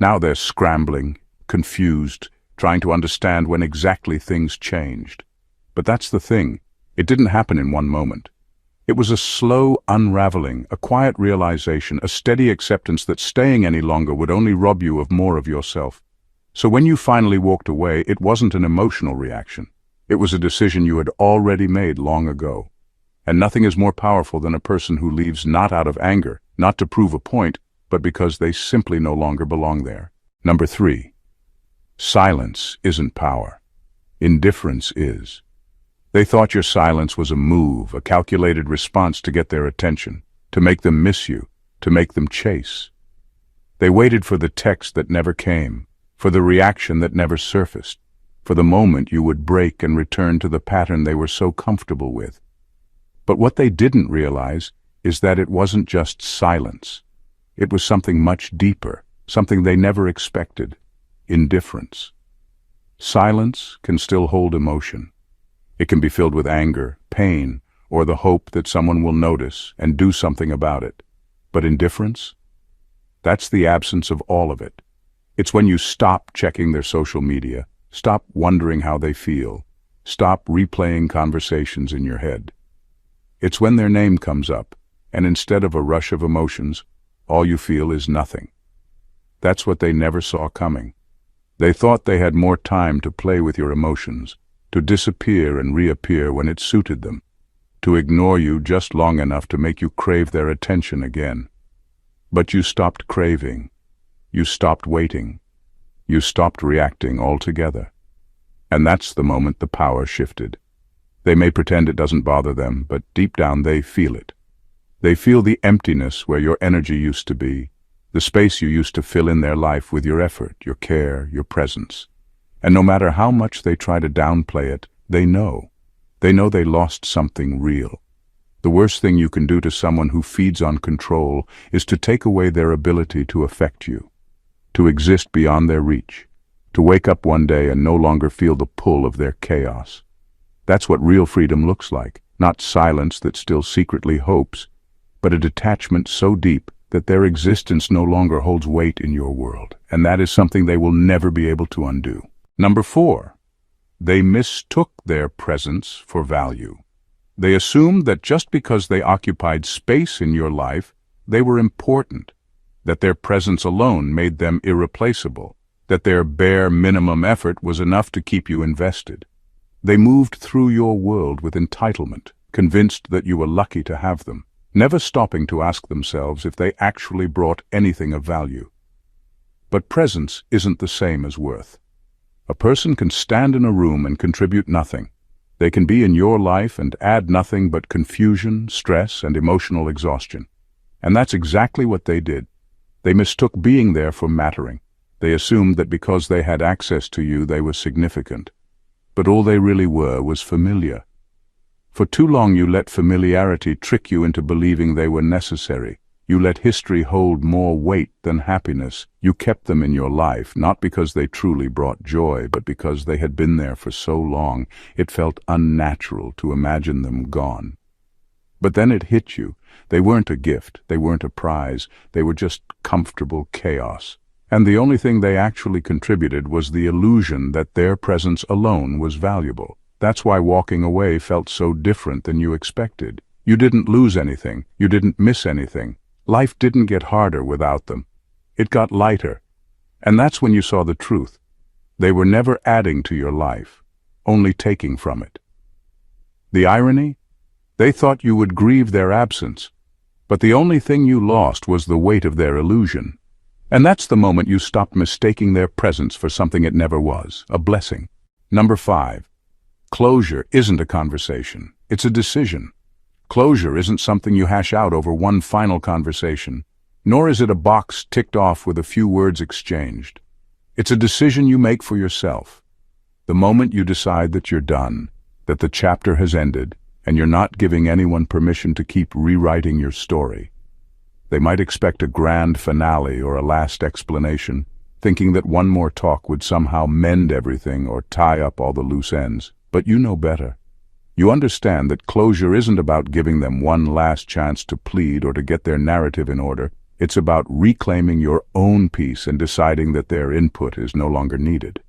Now they're scrambling, confused, trying to understand when exactly things changed. But that's the thing. It didn't happen in one moment. It was a slow unraveling, a quiet realization, a steady acceptance that staying any longer would only rob you of more of yourself. So when you finally walked away, it wasn't an emotional reaction. It was a decision you had already made long ago. And nothing is more powerful than a person who leaves not out of anger, not to prove a point, but because they simply no longer belong there. Number 3. Silence isn't power. Indifference is. They thought your silence was a move, a calculated response to get their attention, to make them miss you, to make them chase. They waited for the text that never came, for the reaction that never surfaced, for the moment you would break and return to the pattern they were so comfortable with. But what they didn't realize is that it wasn't just silence. It was something much deeper, something they never expected: indifference. Silence can still hold emotion. It can be filled with anger, pain, or the hope that someone will notice and do something about it. But indifference? That's the absence of all of it. It's when you stop checking their social media, stop wondering how they feel, stop replaying conversations in your head. It's when their name comes up, and instead of a rush of emotions, all you feel is nothing. That's what they never saw coming. They thought they had more time to play with your emotions, to disappear and reappear when it suited them, to ignore you just long enough to make you crave their attention again. But you stopped craving. You stopped waiting. You stopped reacting altogether. And that's the moment the power shifted. They may pretend it doesn't bother them, but deep down they feel it. They feel the emptiness where your energy used to be, the space you used to fill in their life with your effort, your care, your presence. And no matter how much they try to downplay it, they know. They know they lost something real. The worst thing you can do to someone who feeds on control is to take away their ability to affect you, to exist beyond their reach, to wake up one day and no longer feel the pull of their chaos. That's what real freedom looks like, not silence that still secretly hopes, but a detachment so deep that their existence no longer holds weight in your world, and that is something they will never be able to undo. Number 4. They mistook their presence for value. They assumed that just because they occupied space in your life, they were important, that their presence alone made them irreplaceable, that their bare minimum effort was enough to keep you invested. They moved through your world with entitlement, convinced that you were lucky to have them, never stopping to ask themselves if they actually brought anything of value. But presence isn't the same as worth. A person can stand in a room and contribute nothing. They can be in your life and add nothing but confusion, stress, and emotional exhaustion. And that's exactly what they did. They mistook being there for mattering. They assumed that because they had access to you, they were significant. But all they really were was familiar. For too long you let familiarity trick you into believing they were necessary. You let history hold more weight than happiness. You kept them in your life, not because they truly brought joy, but because they had been there for so long, it felt unnatural to imagine them gone. But then it hit you. They weren't a gift, they weren't a prize, they were just comfortable chaos. And the only thing they actually contributed was the illusion that their presence alone was valuable. That's why walking away felt so different than you expected. You didn't lose anything, you didn't miss anything. Life didn't get harder without them. It got lighter. And that's when you saw the truth. They were never adding to your life, only taking from it. The irony? They thought you would grieve their absence, but the only thing you lost was the weight of their illusion. And that's the moment you stopped mistaking their presence for something it never was, a blessing. Number 5. Closure isn't a conversation, it's a decision. Closure isn't something you hash out over one final conversation, nor is it a box ticked off with a few words exchanged. It's a decision you make for yourself. The moment you decide that you're done, that the chapter has ended, and you're not giving anyone permission to keep rewriting your story. They might expect a grand finale or a last explanation, thinking that one more talk would somehow mend everything or tie up all the loose ends. But you know better. You understand that closure isn't about giving them one last chance to plead or to get their narrative in order. It's about reclaiming your own peace and deciding that their input is no longer needed.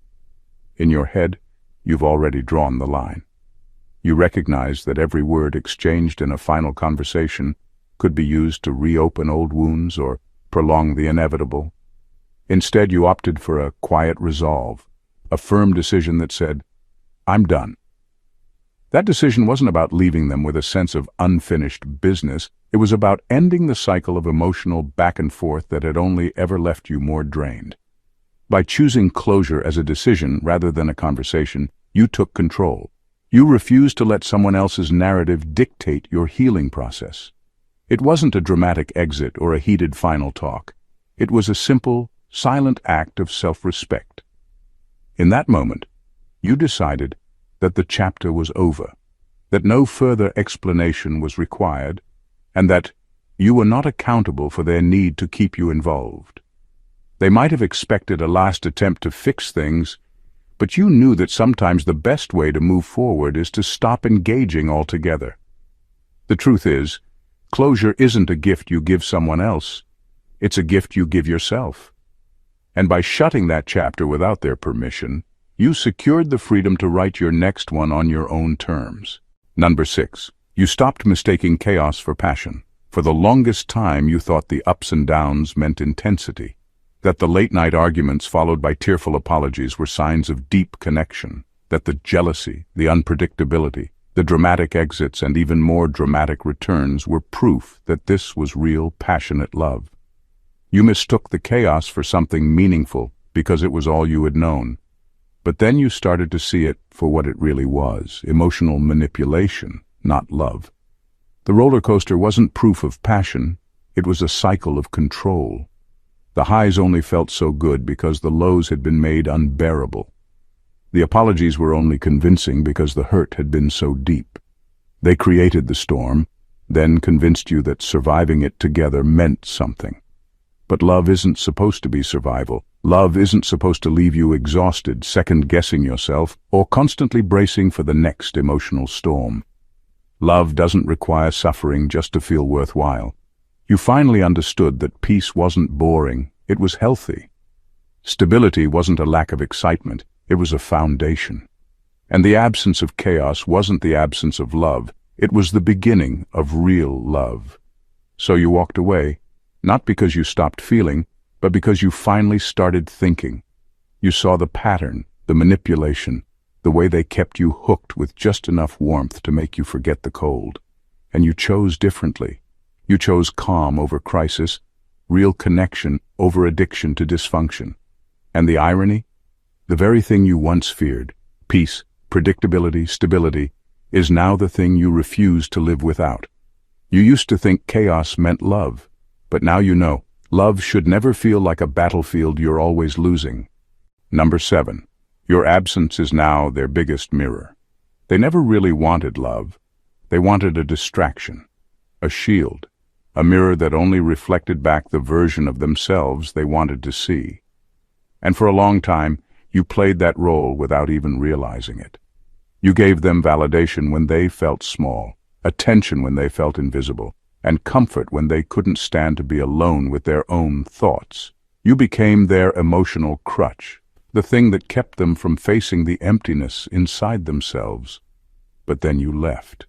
In your head, you've already drawn the line. You recognize that every word exchanged in a final conversation could be used to reopen old wounds or prolong the inevitable. Instead, you opted for a quiet resolve, a firm decision that said, "I'm done." That decision wasn't about leaving them with a sense of unfinished business. It was about ending the cycle of emotional back and forth that had only ever left you more drained. By choosing closure as a decision rather than a conversation, you took control. You refused to let someone else's narrative dictate your healing process. It wasn't a dramatic exit or a heated final talk. It was a simple, silent act of self-respect. In that moment, you decided that the chapter was over, that no further explanation was required, and that you were not accountable for their need to keep you involved. They might have expected a last attempt to fix things, but you knew that sometimes the best way to move forward is to stop engaging altogether. The truth is, closure isn't a gift you give someone else, it's a gift you give yourself. And by shutting that chapter without their permission, you secured the freedom to write your next one on your own terms. Number 6. You stopped mistaking chaos for passion. For the longest time you thought the ups and downs meant intensity, that the late-night arguments followed by tearful apologies were signs of deep connection, that the jealousy, the unpredictability, the dramatic exits and even more dramatic returns were proof that this was real, passionate love. You mistook the chaos for something meaningful because it was all you had known. But then you started to see it for what it really was, emotional manipulation, not love. The roller coaster wasn't proof of passion, it was a cycle of control. The highs only felt so good because the lows had been made unbearable. The apologies were only convincing because the hurt had been so deep. They created the storm, then convinced you that surviving it together meant something. But love isn't supposed to be survival. Love isn't supposed to leave you exhausted, second-guessing yourself, or constantly bracing for the next emotional storm. Love doesn't require suffering just to feel worthwhile. You finally understood that peace wasn't boring, it was healthy. Stability wasn't a lack of excitement, it was a foundation. And the absence of chaos wasn't the absence of love, it was the beginning of real love. So you walked away, not because you stopped feeling, but because you finally started thinking. You saw the pattern, the manipulation, the way they kept you hooked with just enough warmth to make you forget the cold. And you chose differently. You chose calm over crisis, real connection over addiction to dysfunction. And the irony? The very thing you once feared, peace, predictability, stability, is now the thing you refuse to live without. You used to think chaos meant love, but now you know. Love should never feel like a battlefield you're always losing. Number 7. Your absence is now their biggest mirror. They never really wanted love. They wanted a distraction, a shield, a mirror that only reflected back the version of themselves they wanted to see. And for a long time, you played that role without even realizing it. You gave them validation when they felt small, attention when they felt invisible, and comfort when they couldn't stand to be alone with their own thoughts. You became their emotional crutch, the thing that kept them from facing the emptiness inside themselves. But then you left,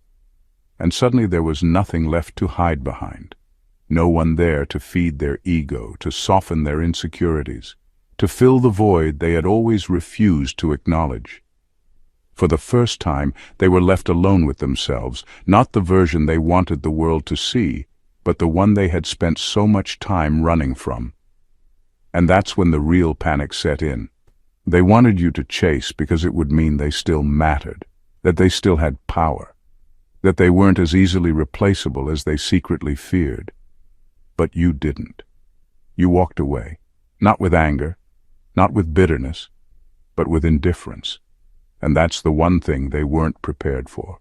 and suddenly there was nothing left to hide behind. No one there to feed their ego, to soften their insecurities, to fill the void they had always refused to acknowledge. For the first time, they were left alone with themselves, not the version they wanted the world to see, but the one they had spent so much time running from. And that's when the real panic set in. They wanted you to chase because it would mean they still mattered, that they still had power, that they weren't as easily replaceable as they secretly feared. But you didn't. You walked away, not with anger, not with bitterness, but with indifference. And that's the one thing they weren't prepared for.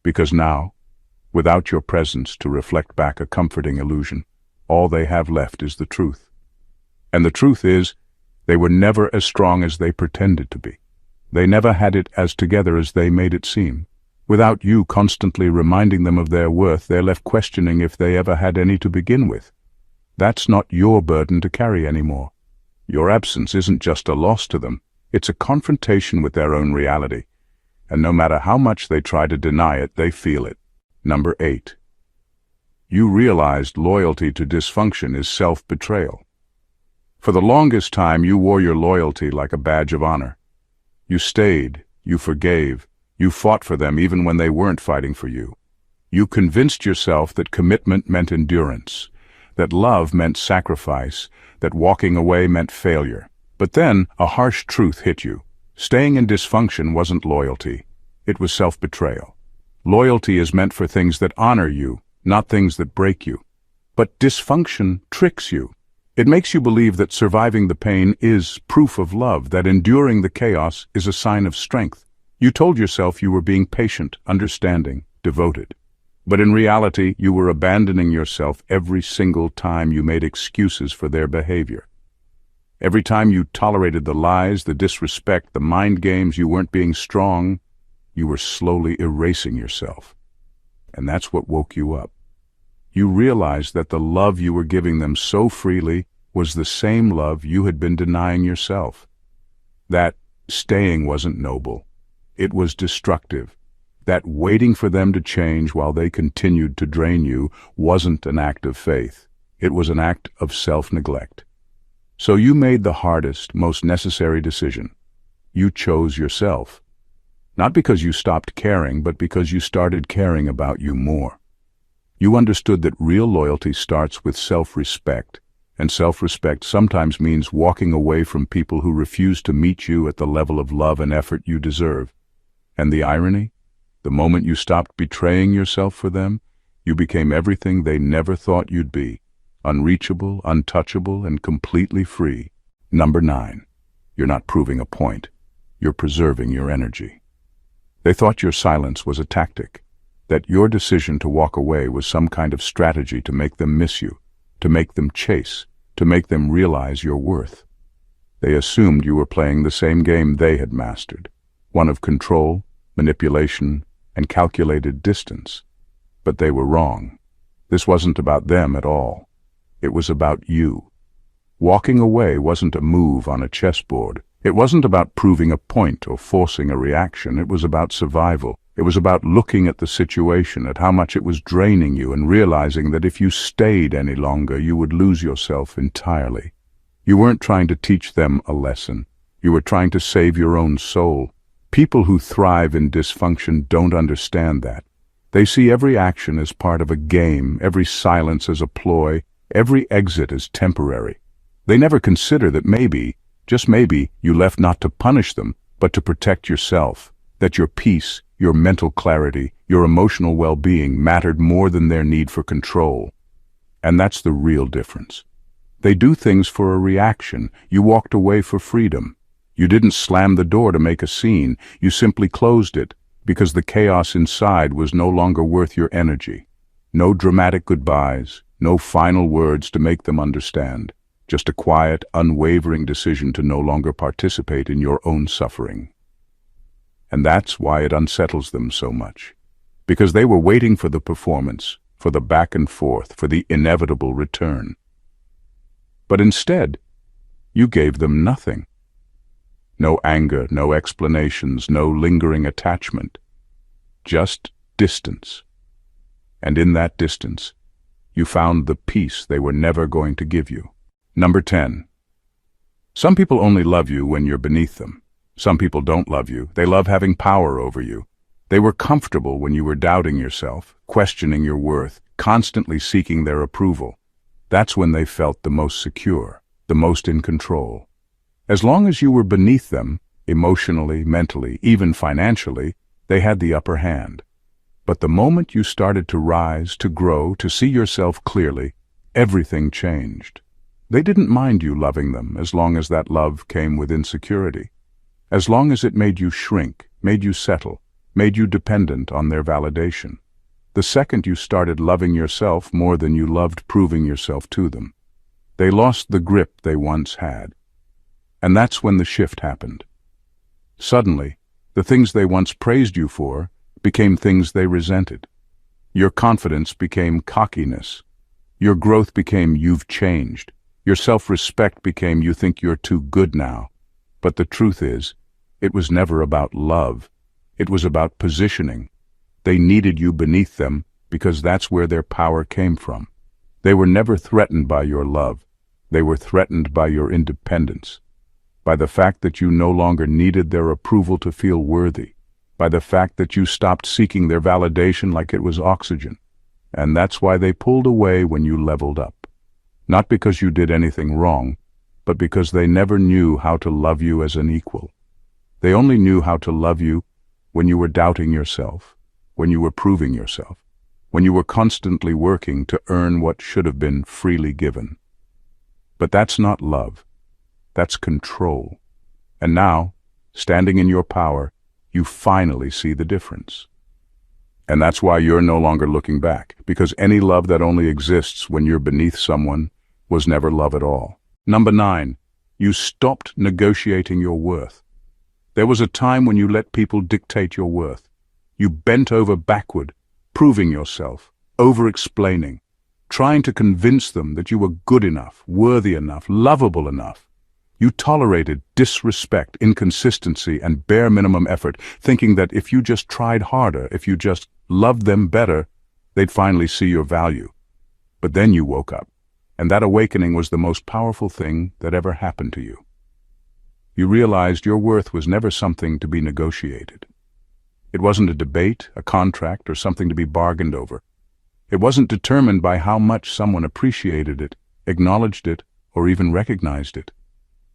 Because now, without your presence to reflect back a comforting illusion, all they have left is the truth. And the truth is, they were never as strong as they pretended to be. They never had it as together as they made it seem. Without you constantly reminding them of their worth, they're left questioning if they ever had any to begin with. That's not your burden to carry anymore. Your absence isn't just a loss to them, it's a confrontation with their own reality. And no matter how much they try to deny it, they feel it. Number 8. You realized loyalty to dysfunction is self-betrayal. For the longest time, you wore your loyalty like a badge of honor. You stayed, you forgave, you fought for them even when they weren't fighting for you. You convinced yourself that commitment meant endurance, that love meant sacrifice, that walking away meant failure. But then a harsh truth hit you. Staying in dysfunction wasn't loyalty. It was self-betrayal. Loyalty is meant for things that honor you, not things that break you. But dysfunction tricks you. It makes you believe that surviving the pain is proof of love, that enduring the chaos is a sign of strength. You told yourself you were being patient, understanding, devoted. But in reality, you were abandoning yourself every single time you made excuses for their behavior. Every time you tolerated the lies, the disrespect, the mind games, you weren't being strong, you were slowly erasing yourself. And that's what woke you up. You realized that the love you were giving them so freely was the same love you had been denying yourself. That staying wasn't noble. It was destructive. That waiting for them to change while they continued to drain you wasn't an act of faith. It was an act of self-neglect. So you made the hardest, most necessary decision. You chose yourself. Not because you stopped caring, but because you started caring about you more. You understood that real loyalty starts with self-respect, and self-respect sometimes means walking away from people who refuse to meet you at the level of love and effort you deserve. And the irony? The moment you stopped betraying yourself for them, you became everything they never thought you'd be. Unreachable, untouchable, and completely free. Number 9. You're not proving a point. You're preserving your energy. They thought your silence was a tactic, that your decision to walk away was some kind of strategy to make them miss you, to make them chase, to make them realize your worth. They assumed you were playing the same game they had mastered, one of control, manipulation, and calculated distance. But they were wrong. This wasn't about them at all. It was about you. Walking away wasn't a move on a chessboard. It wasn't about proving a point or forcing a reaction. It was about survival. It was about looking at the situation, at how much it was draining you, and realizing that if you stayed any longer, you would lose yourself entirely. You weren't trying to teach them a lesson. You were trying to save your own soul. People who thrive in dysfunction don't understand that. They see every action as part of a game, every silence as a ploy, every exit as temporary. They never consider that maybe, just maybe, you left not to punish them, but to protect yourself, that your peace, your mental clarity, your emotional well-being mattered more than their need for control. And that's the real difference. They do things for a reaction. You walked away for freedom. You didn't slam the door to make a scene. You simply closed it because the chaos inside was no longer worth your energy. No dramatic goodbyes, no final words to make them understand. Just a quiet, unwavering decision to no longer participate in your own suffering. And that's why it unsettles them so much. Because they were waiting for the performance, for the back and forth, for the inevitable return. But instead, you gave them nothing. No anger, no explanations, no lingering attachment. Just distance. And in that distance, you found the peace they were never going to give you. Number 10. Some people only love you when you're beneath them. Some people don't love you. They love having power over you. They were comfortable when you were doubting yourself, questioning your worth, constantly seeking their approval. That's when they felt the most secure, the most in control. As long as you were beneath them, emotionally, mentally, even financially, they had the upper hand. But the moment you started to rise, to grow, to see yourself clearly, everything changed. They didn't mind you loving them as long as that love came with insecurity. As long as it made you shrink, made you settle, made you dependent on their validation. The second you started loving yourself more than you loved proving yourself to them, they lost the grip they once had. And that's when the shift happened. Suddenly, the things they once praised you for became things they resented. Your confidence became cockiness. Your growth became you've changed. Your self-respect became you think you're too good now. But the truth is, it was never about love. It was about positioning. They needed you beneath them because that's where their power came from. They were never threatened by your love. They were threatened by your independence, by the fact that you no longer needed their approval to feel worthy, by the fact that you stopped seeking their validation like it was oxygen. And that's why they pulled away when you leveled up. Not because you did anything wrong, but because they never knew how to love you as an equal. They only knew how to love you when you were doubting yourself, when you were proving yourself, when you were constantly working to earn what should have been freely given. But that's not love. That's control. And now, standing in your power, you finally see the difference. And that's why you're no longer looking back, because any love that only exists when you're beneath someone was never love at all. Number 9, you stopped negotiating your worth. There was a time when you let people dictate your worth. You bent over backward, proving yourself, over-explaining, trying to convince them that you were good enough, worthy enough, lovable enough. You tolerated disrespect, inconsistency, and bare minimum effort, thinking that if you just tried harder, if you just loved them better, they'd finally see your value. But then you woke up, and that awakening was the most powerful thing that ever happened to you. You realized your worth was never something to be negotiated. It wasn't a debate, a contract, or something to be bargained over. It wasn't determined by how much someone appreciated it, acknowledged it, or even recognized it.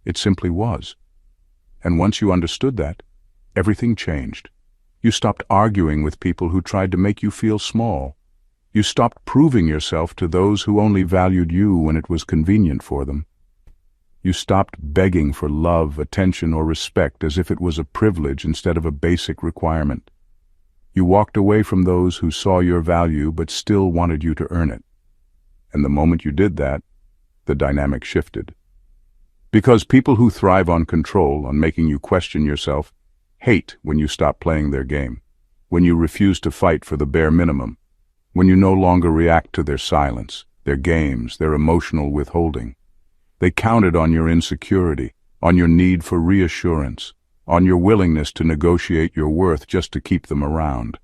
It simply was. And once you understood that, everything changed. You stopped arguing with people who tried to make you feel small. You stopped proving yourself to those who only valued you when it was convenient for them. You stopped begging for love, attention, or respect as if it was a privilege instead of a basic requirement. You walked away from those who saw your value but still wanted you to earn it. And the moment you did that, the dynamic shifted. Because people who thrive on control, on making you question yourself, hate when you stop playing their game, when you refuse to fight for the bare minimum, when you no longer react to their silence, their games, their emotional withholding. They counted on your insecurity, on your need for reassurance, on your willingness to negotiate your worth just to keep them around.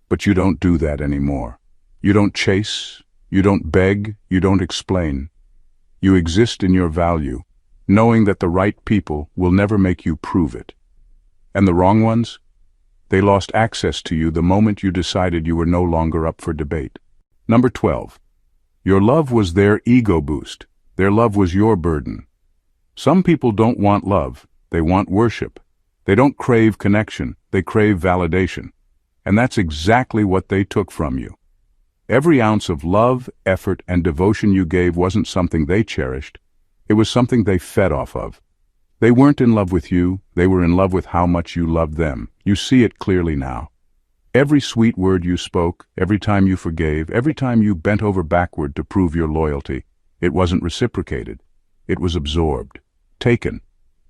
But you don't do that anymore. You don't chase, you don't beg, you don't explain. You exist in your value, knowing that the right people will never make you prove it. And the wrong ones? They lost access to you the moment you decided you were no longer up for debate. Number 12. Your love was their ego boost. Their love was your burden. Some people don't want love, they want worship. They don't crave connection, they crave validation. And that's exactly what they took from you. Every ounce of love, effort, and devotion you gave wasn't something they cherished. It was something they fed off of. They weren't in love with you, they were in love with how much you loved them. You see it clearly now. Every sweet word you spoke, every time you forgave, every time you bent over backward to prove your loyalty, it wasn't reciprocated. It was absorbed, taken,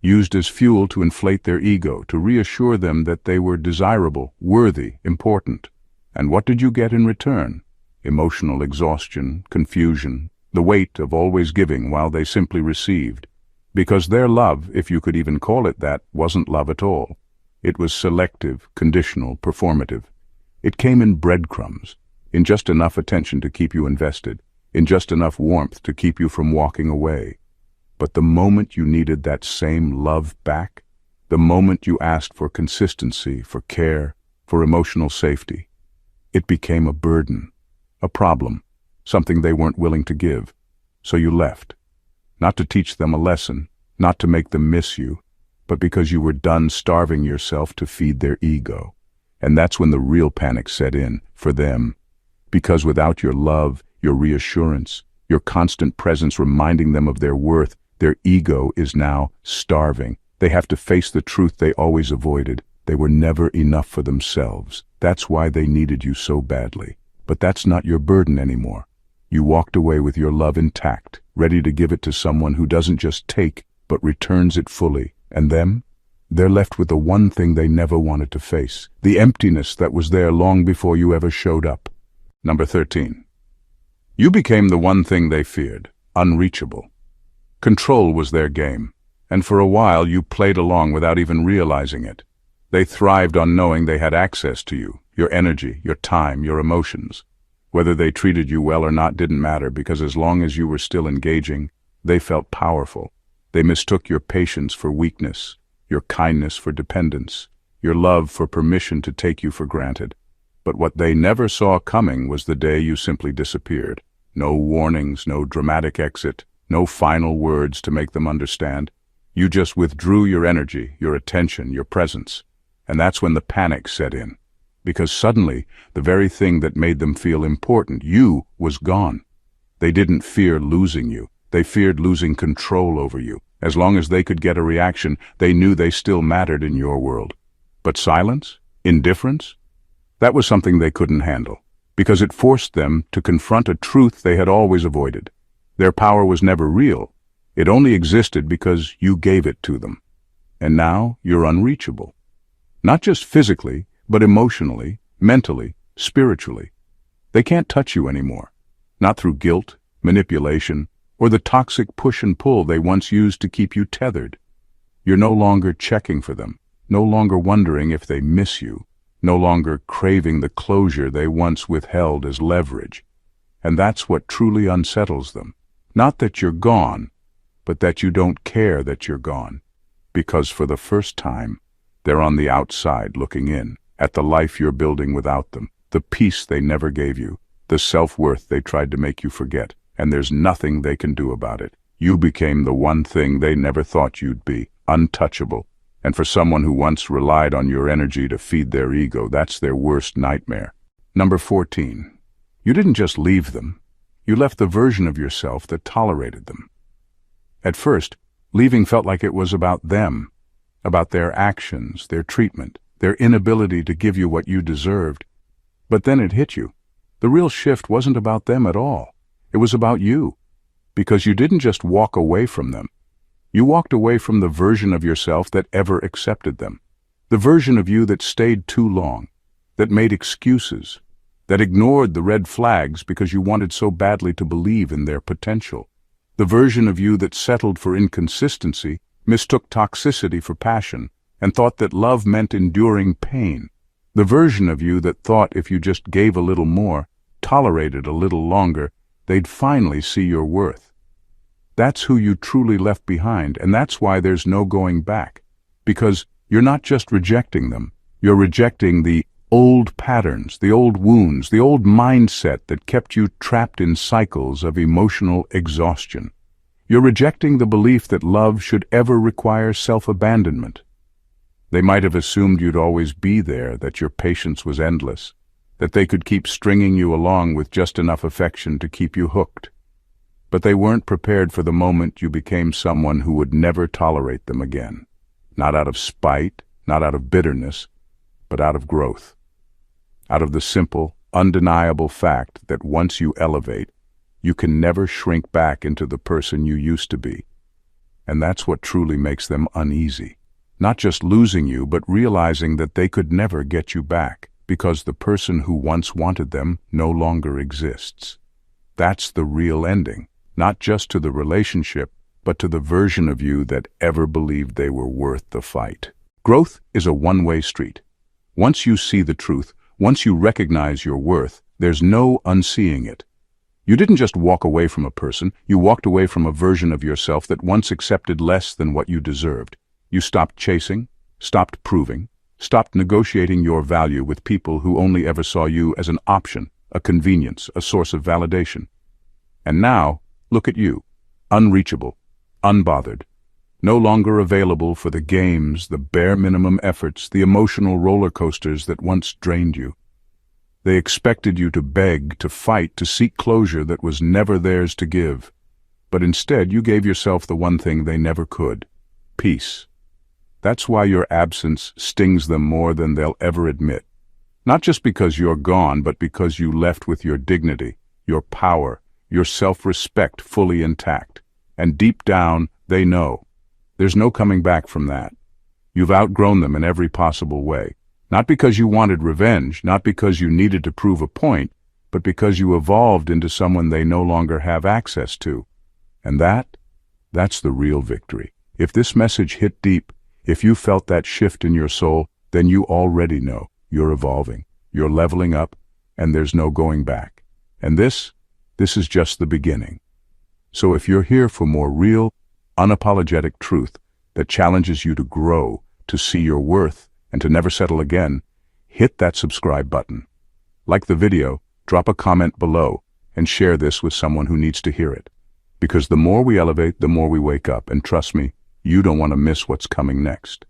used as fuel to inflate their ego, to reassure them that they were desirable, worthy, important. And what did you get in return? Emotional exhaustion, confusion, the weight of always giving while they simply received. Because their love, if you could even call it that, wasn't love at all. It was selective, conditional, performative. It came in breadcrumbs, in just enough attention to keep you invested, in just enough warmth to keep you from walking away. But the moment you needed that same love back, the moment you asked for consistency, for care, for emotional safety, it became a burden, a problem, something they weren't willing to give. So you left. Not to teach them a lesson, not to make them miss you, but because you were done starving yourself to feed their ego. And that's when the real panic set in, for them. Because without your love, your reassurance, your constant presence reminding them of their worth, their ego is now starving. They have to face the truth they always avoided. They were never enough for themselves. That's why they needed you so badly. But that's not your burden anymore. You walked away with your love intact, ready to give it to someone who doesn't just take, but returns it fully. And them? they're left with the one thing they never wanted to face, the emptiness that was there long before you ever showed up. Number 13. You became the one thing they feared, unreachable. Control was their game, and for a while you played along without even realizing it. They thrived on knowing they had access to you, your energy, your time, your emotions. Whether they treated you well or not didn't matter, because as long as you were still engaging, they felt powerful. They mistook your patience for weakness, your kindness for dependence, your love for permission to take you for granted. But what they never saw coming was the day you simply disappeared. No warnings, no dramatic exit, no final words to make them understand. You just withdrew your energy, your attention, your presence. And that's when the panic set in. Because suddenly, the very thing that made them feel important, you, was gone. They didn't fear losing you. They feared losing control over you. As long as they could get a reaction, they knew they still mattered in your world. But silence? Indifference? That was something they couldn't handle, because it forced them to confront a truth they had always avoided. Their power was never real. It only existed because you gave it to them. And now you're unreachable. Not just physically, but emotionally, mentally, spiritually. They can't touch you anymore. Not through guilt, manipulation, or the toxic push and pull they once used to keep you tethered. You're no longer checking for them, no longer wondering if they miss you, no longer craving the closure they once withheld as leverage. And that's what truly unsettles them. Not that you're gone, but that you don't care that you're gone. Because for the first time, they're on the outside looking in, at the life you're building without them, the peace they never gave you, the self-worth they tried to make you forget, and there's nothing they can do about it. You became the one thing they never thought you'd be, untouchable. And for someone who once relied on your energy to feed their ego, that's their worst nightmare. Number 14. You didn't just leave them. You left the version of yourself that tolerated them. At first, leaving felt like it was about them, about their actions, their treatment, their inability to give you what you deserved. But then it hit you. The real shift wasn't about them at all. It was about you. Because you didn't just walk away from them. You walked away from the version of yourself that ever accepted them. The version of you that stayed too long, that made excuses, that ignored the red flags because you wanted so badly to believe in their potential. The version of you that settled for inconsistency, mistook toxicity for passion, and thought that love meant enduring pain. The version of you that thought if you just gave a little more, tolerated a little longer, they'd finally see your worth. That's who you truly left behind, and that's why there's no going back. Because you're not just rejecting them, you're rejecting the old patterns, the old wounds, the old mindset that kept you trapped in cycles of emotional exhaustion. You're rejecting the belief that love should ever require self-abandonment. They might have assumed you'd always be there, that your patience was endless, that they could keep stringing you along with just enough affection to keep you hooked. But they weren't prepared for the moment you became someone who would never tolerate them again. Not out of spite, not out of bitterness, but out of growth. Out of the simple, undeniable fact that once you elevate, you can never shrink back into the person you used to be. And that's what truly makes them uneasy. Not just losing you, but realizing that they could never get you back, because the person who once wanted them no longer exists. That's the real ending, not just to the relationship, but to the version of you that ever believed they were worth the fight. Growth is a one-way street. Once you see the truth, once you recognize your worth, there's no unseeing it. You didn't just walk away from a person, you walked away from a version of yourself that once accepted less than what you deserved. You stopped chasing, stopped proving, stopped negotiating your value with people who only ever saw you as an option, a convenience, a source of validation. And now, look at you, unreachable, unbothered, no longer available for the games, the bare minimum efforts, the emotional roller coasters that once drained you. They expected you to beg, to fight, to seek closure that was never theirs to give. But instead, you gave yourself the one thing they never could: peace. That's why your absence stings them more than they'll ever admit. Not just because you're gone, but because you left with your dignity, your power, your self-respect fully intact. And deep down, they know. There's no coming back from that. You've outgrown them in every possible way. Not because you wanted revenge, not because you needed to prove a point, but because you evolved into someone they no longer have access to. And that's the real victory. If this message hit deep, if you felt that shift in your soul, then you already know you're evolving, you're leveling up, and there's no going back. And this is just the beginning. So if you're here for more real, unapologetic truth that challenges you to grow, to see your worth, and to never settle again, hit that subscribe button. Like the video, drop a comment below, and share this with someone who needs to hear it. Because the more we elevate, the more we wake up, and trust me, you don't want to miss what's coming next.